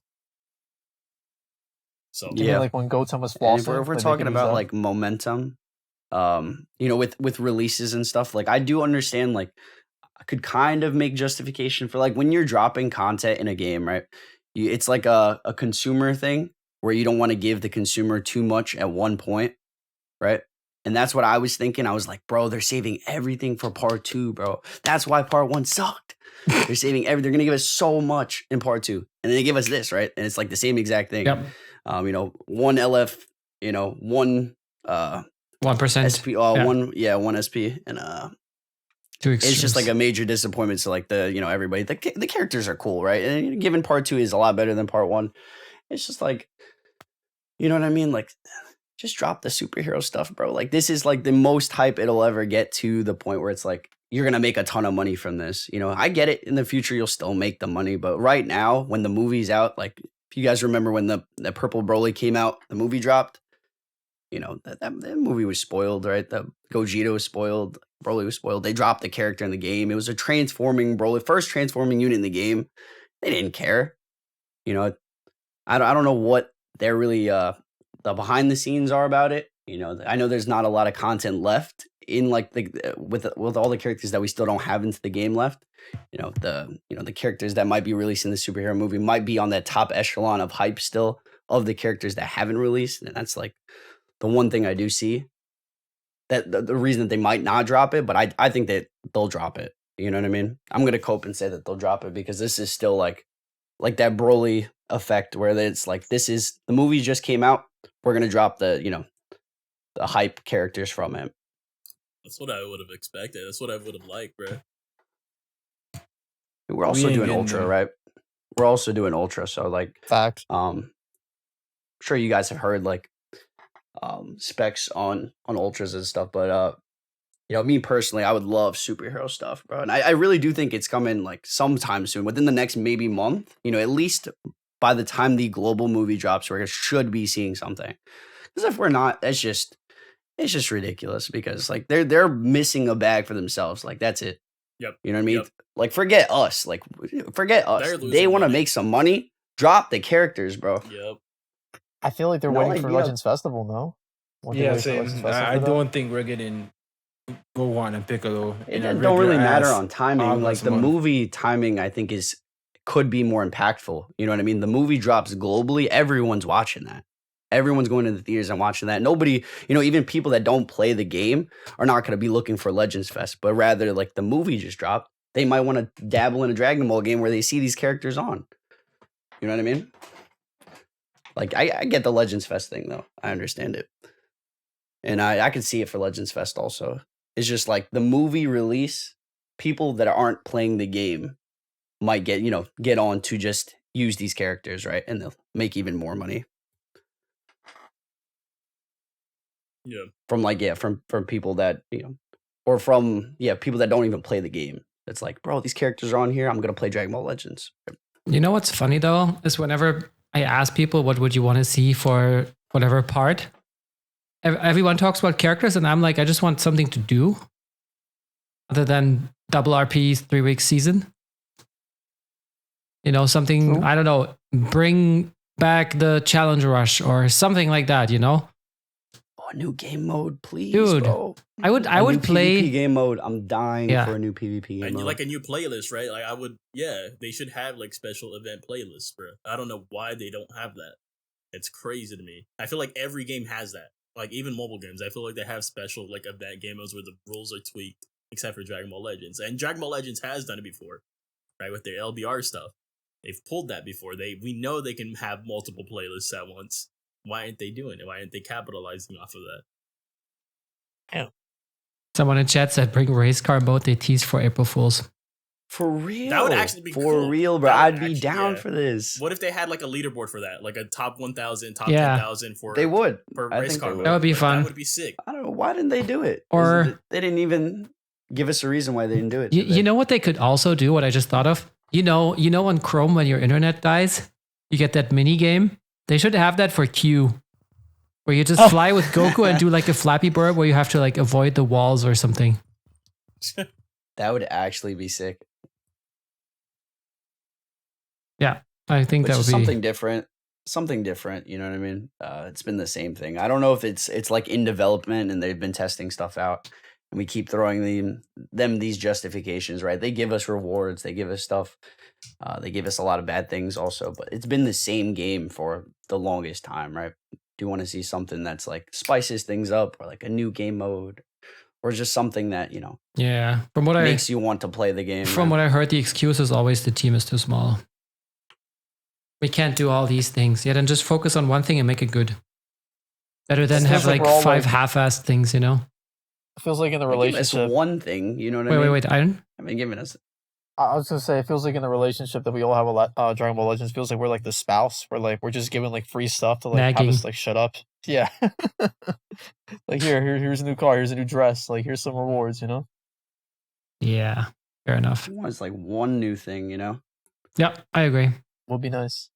So You mean like when Goten was And flossing? if we're like, they talking could use about that? like momentum, with releases and stuff, like I do understand, like I could kind of make justification for like when you're dropping content in a game, right? It's like a consumer thing where you don't want to give the consumer too much at one point, right? And that's what I was thinking. I was like, bro, they're saving everything for part 2, bro. That's why part 1 sucked. They're saving everything. They're gonna give us so much in part 2, and then they give us this, right? And it's like the same exact thing. Yep. One LF, one 1%. SP, one SP, and Two it's just extremes. like a major disappointment to like everybody. The characters are cool, right? And given part 2 is a lot better than part 1, it's just like, you know what I mean? Like, just drop the superhero stuff, bro. Like, this is like the most hype it'll ever get, to the point where it's like you're gonna make a ton of money from this. I get it. In the future, you'll still make the money, but right now, when the movie's out, like if you guys remember when the Purple Broly came out, the movie dropped. That movie was spoiled, right? The Gogeta was spoiled, Broly was spoiled. They dropped the character in the game. It was a transforming Broly, first transforming unit in the game. They didn't care. I don't know what they're really the behind the scenes are about it. I know there's not a lot of content left in like with all the characters that we still don't have into the game left. The characters that might be released in the superhero movie might be on that top echelon of hype still of the characters that haven't released, and that's like the one thing I do see, that the reason that they might not drop it, but I think that they'll drop it. You know what I mean? I'm gonna cope and say that they'll drop it, because this is still like that Broly effect, where it's like, this is the movie just came out. We're gonna drop the hype characters from it. that's what I would have expected. That's what I would have liked, bro. We're also ain't doing getting Ultra, them. right? We're also doing Ultra, so like, Fact. I'm sure you guys have heard like specs on Ultras and stuff, but me personally, I would love superhero stuff, bro. And I really do think it's coming like sometime soon, within the next maybe month. At least by the time the global movie drops, we should be seeing something. Because if we're not, it's just ridiculous, because like they're missing a bag for themselves. Like, that's it. Yep. You know what I mean? Yep. Like, forget us. Like, forget us. They're They losing want to money. make some money. Drop the characters, bro. Yep. I feel like they're No waiting for idea. Legends Festival, no? Weren't they Yeah, waiting for same. Legends Festival I for that? don't think we're getting Gohan and Piccolo. It in a don't really regular matter ass on timing. Like, August the month. movie timing, I think could be more impactful. You know what I mean? The movie drops globally. Everyone's watching that. Everyone's going to the theaters and watching that. Nobody, even people that don't play the game are not going to be looking for Legends Fest, but rather like the movie just dropped. They might want to dabble in a Dragon Ball game where they see these characters on. You know what I mean? Like, I get the Legends Fest thing, though. I understand it. And I can see it for Legends Fest also. It's just like the movie release, people that aren't playing the game might get on to just use these characters, right? And they'll make even more money. Yeah. From people that, or from, people that don't even play the game. It's like, bro, these characters are on here. I'm going to play Dragon Ball Legends. You know what's funny though, is whenever I ask people what would you want to see for whatever part, everyone talks about characters, and I'm like, I just want something to do other than double RP 3-week season. Something, True. I don't know, bring back the challenge rush or something like that, Oh, a new game mode, please, Dude, bro. I would A new play PvP game mode. I'm dying Yeah. for a new PvP game And mode. like a new playlist, right? Like they should have like special event playlists, bro. I don't know why they don't have that. It's crazy to me. I feel like every game has that. Like even mobile games, I feel like they have special like event game modes where the rules are tweaked, except for Dragon Ball Legends. And Dragon Ball Legends has done it before, right? With their LBR stuff. They've pulled that before. We know they can have multiple playlists at once. Why aren't they doing it? Why aren't they capitalizing off of that? someone in chat said bring race car mode they teased for April Fools. For real? That would actually be for cool. real, bro. That would I'd be actually- down yeah. for this. What if they had like a leaderboard for that? Like a top 1,000, top Yeah. 10,000 for They would. for I race think car they mode. That would be Like, fun. That would be sick. I don't know. Why didn't they do it? Or- they didn't even give us a reason why they didn't do it. You, did they? you know what they could also do? What I just thought of. You know on Chrome when your internet dies, you get that mini game. They should have that for Q, where you just fly with Goku and do like a Flappy Bird, where you have to like avoid the walls or something. That would actually be sick. I think But that would just be something different. something different. You know what I mean? It's been the same thing. I don't know if it's like in development and they've been testing stuff out, and we keep throwing them these justifications. Right? They give us rewards. They give us stuff. They give us a lot of bad things also, but it's been the same game for the longest time, right? Do you want to see something that's like spices things up, or like a new game mode, or just something that Yeah. From what makes you want to play the game? From what I heard, the excuse is always the team is too small. We can't do all these things. Yeah, then just focus on one thing and make it good. Better than It have feels like like we're all, 5 like- half-assed things, you know? It feels like in the They give us relationship. one thing, you know what I mean? Wait, Iron? I mean, giving us. I was gonna say, it feels like in the relationship that we all have a Dragon Ball Legends, feels like we're like the spouse. We're just giving like free stuff to like Nagging. have us like shut up. Yeah. Like here's a new car, here's a new dress, like here's some rewards, you know? Yeah, fair enough. He wants like one new thing, Yeah, I agree. Would be nice.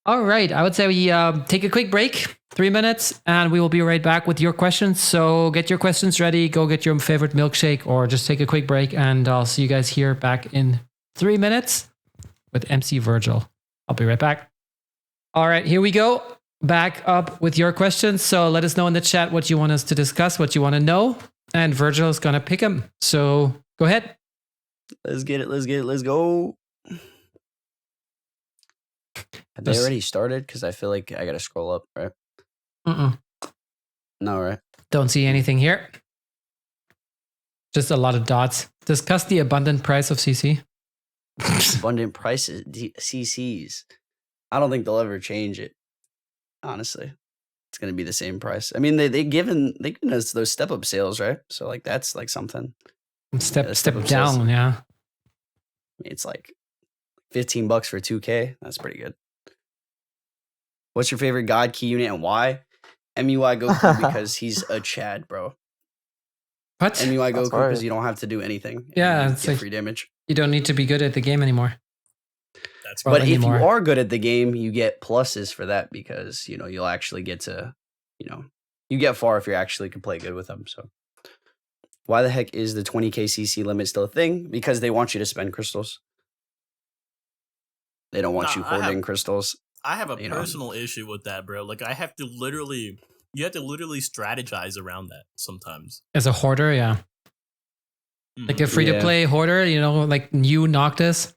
All right, I would say we take a quick break, 3 minutes, and we will be right back with your questions. So get your questions ready, go get your favorite milkshake, or just take a quick break, and I'll see you guys here back in 3 minutes with MC Virgil. I'll be right back. All right, here we go. Back up with your questions. So let us know in the chat what you want us to discuss, what you want to know, and Virgil is going to pick them. So go ahead. Let's get it. Let's go. Have they Just- already started? Because I feel like I gotta scroll up, right? Mm-mm. No, right? Don't see anything here. Just a lot of dots. Discuss the abundant price of CC. Abundant prices, CCs. I don't think they'll ever change it. Honestly, it's gonna be the same price. I mean, they given us those step up sales, right? So like that's like something. Step step up sales. down, yeah. I mean, it's like $15 for 2K. That's pretty good. What's your favorite God key unit and why? MUI Goku because he's a Chad, bro. What? MUI That's Goku because right. you don't have to do anything. Yeah, and you it's get like- free damage. You don't need to be good at the game anymore. That's Well, But if anymore. you are good at the game, you get pluses for that because you'll actually get to, you get far if you actually can play good with them. So, why the heck is the 20k CC limit still a thing? Because they want you to spend crystals. They don't want Nah, you I have- hoarding crystals. I have a You know. personal issue with that, bro. Like, you have to literally strategize around that sometimes. As a hoarder, yeah. Like a Mhm. free to play hoarder, like you Noctis.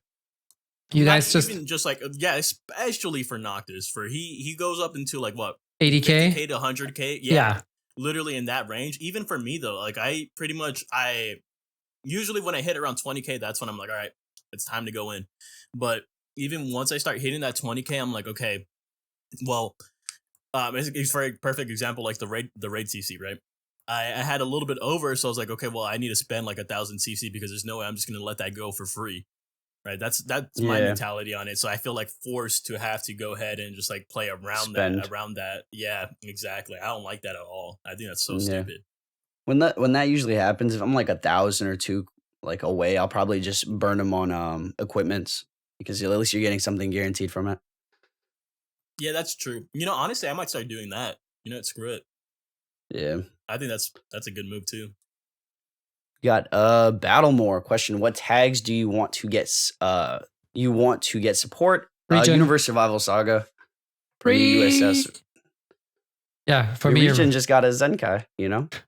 You Not guys just even just like especially for Noctis, for he goes up into like what 80K? 50K to 100K, Yeah. literally in that range. Even for me though, like I usually when I hit around 20K, that's when I'm like, all right, it's time to go in. But even once I start hitting that 20K, I'm like, okay, well, it's for a perfect example, like the raid CC, right? I had a little bit over, so I was like, okay, well, I need to spend like 1,000 CC because there's no way I'm just gonna let that go for free, right? That's my Yeah. mentality on it. So I feel like forced to have to go ahead and just like play around Spend. that. Yeah, exactly. I don't like that at all. I think that's so Yeah. stupid. When that usually happens, if I'm like 1,000 or 2 like away, I'll probably just burn them on equipments because at least you're getting something guaranteed from it. Yeah, that's true. Honestly, I might start doing that. Screw it. Yeah. I think that's a good move too. Got Battlemore question. What tags do you want to get support? Regen. Universe Survival Saga. For me, USS. Yeah, for Your me. Regen just got a Zenkai,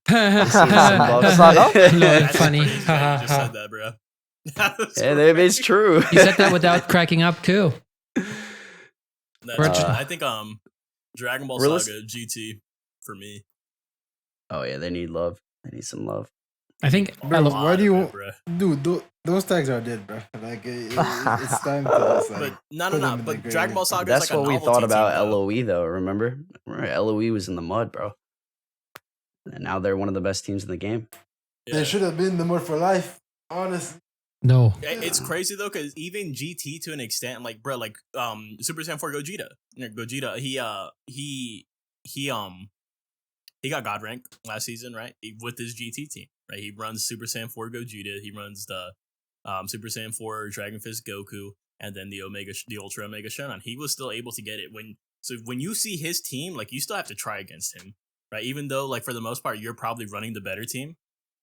That's buffs. not That's funny. crazy that you just said that, bro. That's Yeah, it's crazy. true. You said that without cracking up too. That's, Uh, I think Dragon Ball realis- Saga GT for me. Oh yeah, they need love. They need some love. I think Bro, A why lot do you- of it, bro. Dude, those tags are dead, bro. Like it's time to just like. But no. put them in the But grave. Dragon Ball Saga That's is like what a we novelty thought about team, though. LOE though. Remember, LOE was in the mud, bro. And now they're one of the best teams in the game. Yeah. They should have been the more for life. Honestly. no. It's crazy though, because even GT to an extent, like bro, like Super Saiyan 4 Gogeta, he got God rank last season, right? With his GT team, right? He runs Super Saiyan 4 Gogeta, he runs the Super Saiyan 4 Dragon Fist Goku, and then the Ultra Omega Shenron. He was still able to get it when you see his team, like you still have to try against him, right? Even though like for the most part you're probably running the better team,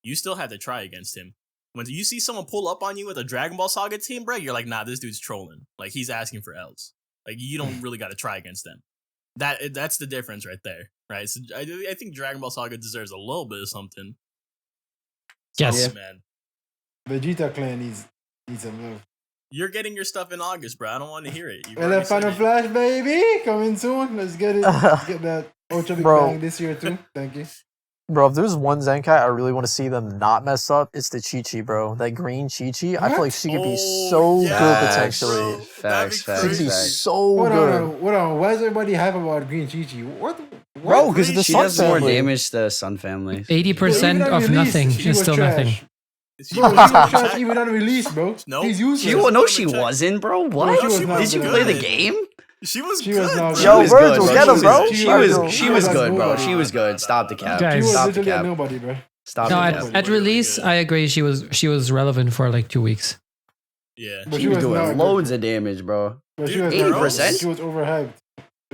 you still have to try against him. When you see someone pull up on you with a Dragon Ball Saga team, bro, you're like, nah, this dude's trolling. Like, he's asking for L's. Like you don't really got to try against them. That's the difference right there, right? So I think Dragon Ball Saga deserves a little bit of something. Yes. So, man. Vegeta clan needs some love. You're getting your stuff in August, bro. I don't want to hear it. You've Well, already Final said it. Flash, baby, coming soon. Let's get it. Let's get that Ultra Big Bro. Bang this year too. Thank you. Bro, if there's one Zenkai I really want to see them not mess up, it's the Chi-Chi, bro. That green Chi-Chi. I feel like she could be so yes, good potentially. bro. That'd be She could be crazy. so Hold good. on. Why does everybody hype about Green Chi-Chi? What? Bro, because of the She Sun does more family. damage to Sun family. 80% of nothing is still nothing. She was trash even on release, bro. Nope. He's useless. She wasn't, bro. What? She was not Did you good. play the game? She was She good. was not bro. Yo, was Virgil, good, get him, bro. She was good, bro. nobody. She was good. Stop the cap. Guys. She was Stop the literally a cap. nobody, bro. Stop No, the at, cap. at release, I agree. She was relevant for like 2 weeks. Yeah. But She was doing not loads good. of damage, bro. But she Dude, was 80%? She was overhyped.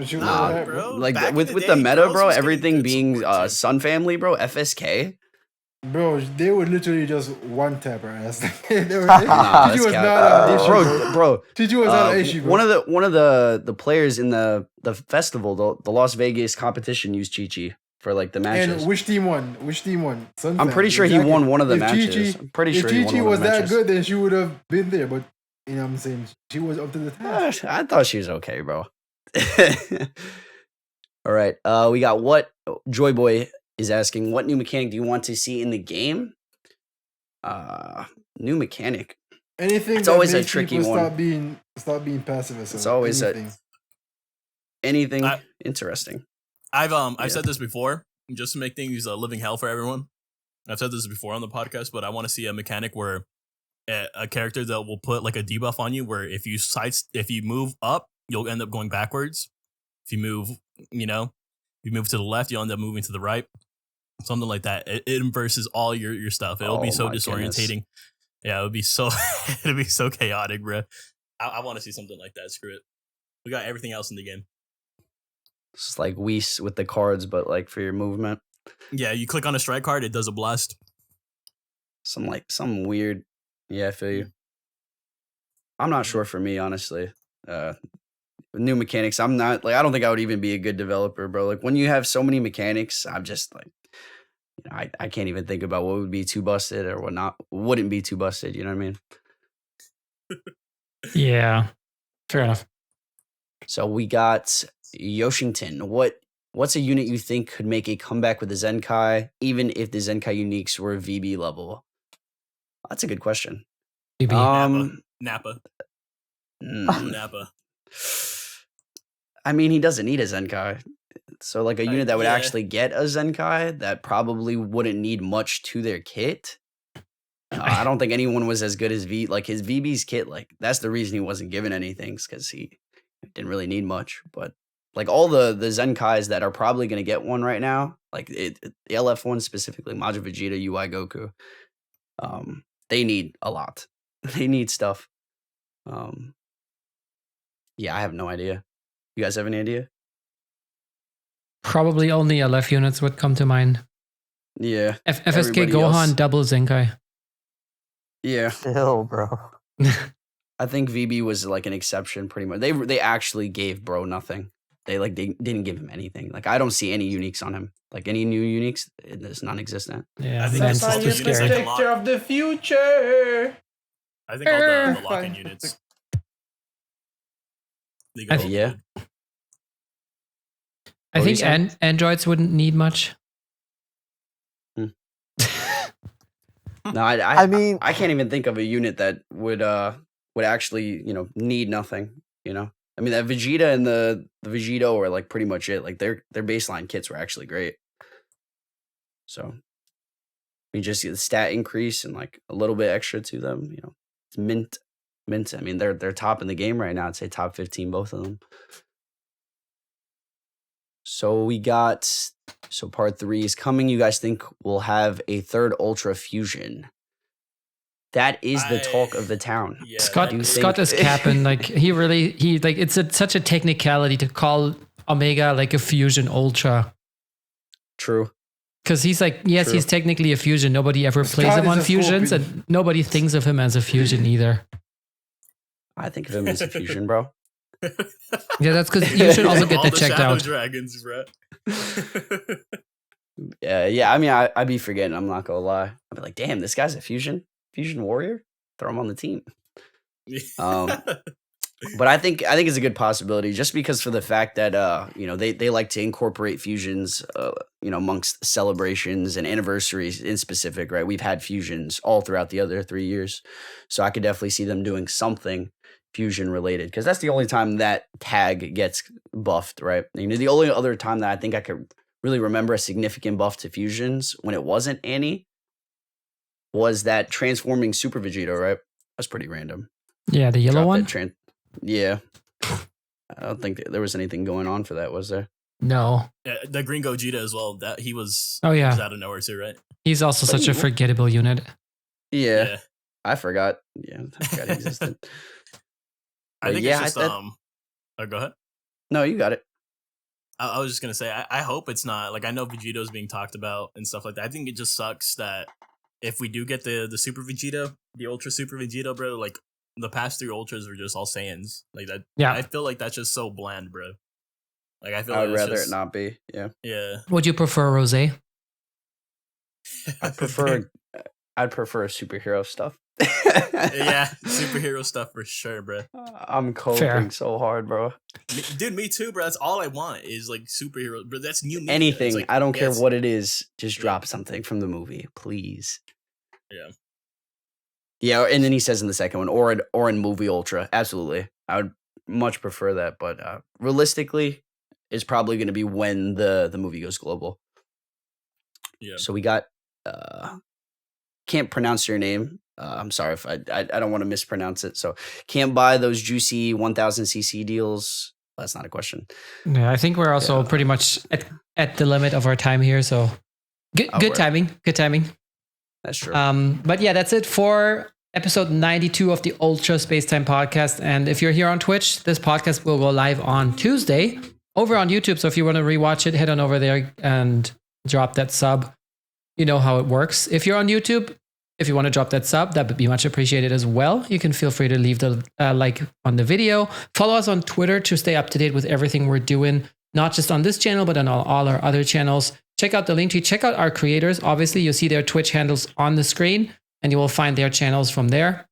She was Nah, overhyped, bro. Like Back in with the the day, meta, girls bro. was getting Everything good being support, too. Sun family, bro. FSK. Bro, they would literally just one tap her ass. They were, Nah, Chi-Chi that's was cap. not an issue, bro. Chi-Chi was not an issue, bro. One of the players in the festival, the Las Vegas competition, used Chi-Chi for like the matches. And which team won? Sun I'm pretty family, sure he exactly. won one of the If matches. Chi-Chi- I'm pretty sure If he won Chi-Chi one was of the that matches. good, then she would have been there. But you know what I'm saying? She was up to the task. I thought she was okay, bro. All right. We got what Joy Boy is asking. What new mechanic do you want to see in the game? New mechanic. Anything It's that always a makes tricky people one. stop being passive. It's always anything interesting. I've Yeah. said this before, just to make things a living hell for everyone. I've said this before on the podcast, but I want to see a mechanic where a character that will put like a debuff on you, where if you move up, you'll end up going backwards. If you move, you move to the left, you'll end up moving to the right. Something like that. It inverses all your stuff. It'll be so my disorientating. goodness. Yeah, it would be so it'd be so chaotic, bro. I want to see something like that. Screw it. We got everything else in the game. It's like Whis with the cards, but like for your movement. Yeah, you click on a strike card, it does a blast. Some weird. Yeah, I feel you. I'm not sure for me, honestly. New mechanics, I'm not like I don't think I would even be a good developer, bro. Like when you have so many mechanics, I'm just like, I can't even think about what would be too busted or what not wouldn't be too busted. You know what I mean? Yeah, fair enough. So we got Yoshington. What's a unit you think could make a comeback with the Zenkai, even if the Zenkai uniques were VB level? That's a good question. Maybe. Nappa. mm, Nappa. I mean, he doesn't need a Zenkai. So like a unit that would yeah. actually get a Zenkai that probably wouldn't need much to their kit. I don't think anyone was as good as like his VB's kit. Like that's the reason he wasn't given anything, because he didn't really need much. But like all the Zenkais that are probably going to get one right now, like the LF one specifically, Majin Vegeta, UI Goku, they need a lot. They need stuff. Yeah, I have no idea. You guys have any idea? Probably only LF units would come to mind. Yeah. FSK Everybody Gohan else. double Zenkai. Yeah. Chill, bro. I think VB was like an exception pretty much. They actually gave bro nothing. They didn't give him anything. Like I don't see any uniques on him. Like any new uniques, it's non-existent. Yeah, I think Vance that's is all too units I scary. can lock. of the future. I think all the lock-in Fine. units. They I go think- Yeah. good. I What were you think saying? androids wouldn't need much. No, I I mean, I can't even think of a unit that would actually, need nothing, I mean that Vegeta and the Vegito are like pretty much it. Like their baseline kits were actually great. So you just get the stat increase and like a little bit extra to them, It's mint. I mean they're top in the game right now. I'd say top 15 both of them. So we got part 3 is coming. You guys think we'll have a third Ultra Fusion? That is the talk of the town. Yeah, Scott do you Scott think- is capping like he like it's such a technicality to call Omega like a fusion ultra, True. because he's like, yes, True. he's technically a fusion. Nobody ever plays Scott him is on a fusions, scorpion. and nobody thinks of him as a fusion either. I think of him as a fusion, bro. Yeah, that's because you should also get All that the checked Shadow out. Dragons, bro. Yeah. I mean, I'd be forgetting. I'm not gonna lie. I'd be like, damn, this guy's a fusion warrior. Throw him on the team. But I think it's a good possibility just because for the fact that they like to incorporate fusions amongst celebrations and anniversaries in specific, right? We've had fusions all throughout the other 3 years. So I could definitely see them doing something fusion related because that's the only time that tag gets buffed, right? The only other time that I think I could really remember a significant buff to fusions when it wasn't Annie was that transforming Super Vegeta, right? That's pretty random. Yeah, the yellow one? Yeah. I don't think there was anything going on for that, was there? No. Yeah, the Green Gogeta as well. That he was. Oh, yeah. He was out of nowhere too, right? He's also such a forgettable unit. Yeah. I forgot. Yeah, I forgot he existed. I think it's just oh, go ahead. No, you got it. I was just gonna say I hope it's not like I know Vegeto's being talked about and stuff like that. I think it just sucks that if we do get the Super Vegeta, the Ultra Super Vegeta, bro, like the past 3 Ultras are just all Saiyans. Like that. Yeah. I feel like that's just so bland, bro. Like I feel I'd like rather just, it not be. Yeah. Yeah. Would you prefer Rose? I'd prefer superhero stuff. Yeah, superhero stuff for sure, bro. I'm coping so hard, bro. Dude, me too, bro. That's all I want is like superhero, bro. That's new media. Anything. Like, I don't care what it is. Just drop something from the movie, please. Yeah. Yeah, and then he says in the second one, or in movie Ultra. Absolutely. I would much prefer that, but realistically, it's probably going to be when the movie goes global. Yeah. So we got can't pronounce your name. I'm sorry if I don't want to mispronounce it. So can't buy those juicy 1000cc deals. That's not a question. Yeah, I think we're also pretty much at the limit of our time here. So good timing. Good timing. That's true. But yeah, that's it for episode 92 of the Ultra Spacetime podcast. And if you're here on Twitch, this podcast will go live on Tuesday over on YouTube. So if you want to rewatch it, head on over there and drop that sub. You know how it works. If you're on YouTube, if you want to drop that sub, that would be much appreciated as well. You can feel free to leave the like on the video. Follow us on Twitter to stay up to date with everything we're doing, not just on this channel, but on all our other channels. Check out the link tree. Check out our creators. Obviously, you'll see their Twitch handles on the screen, and you will find their channels from there.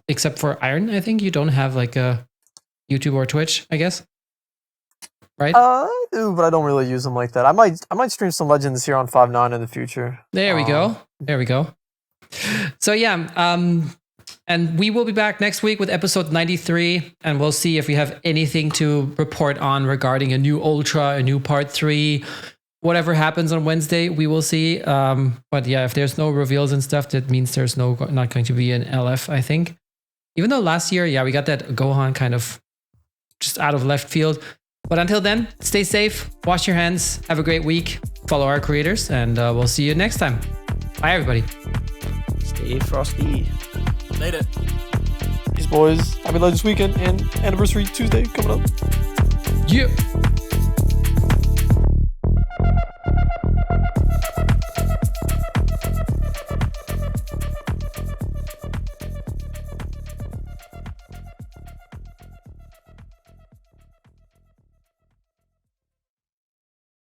Except for Iron, I think you don't have like a YouTube or Twitch, I guess. Right? I do, but I don't really use them like that. I might stream some Legends here on 5.9 in the future. There we go. There we go. So yeah, and we will be back next week with episode 93, and we'll see if we have anything to report on regarding a new Ultra, a new Part 3, whatever happens on Wednesday, we will see. But yeah, if there's no reveals and stuff, that means there's not going to be an LF, I think. Even though last year, yeah, we got that Gohan kind of just out of left field. But until then, stay safe, wash your hands, have a great week, follow our creators, and we'll see you next time. Bye, everybody. Stay frosty. Later. Peace, boys. Happy Legends weekend and Anniversary Tuesday coming up. Yeah.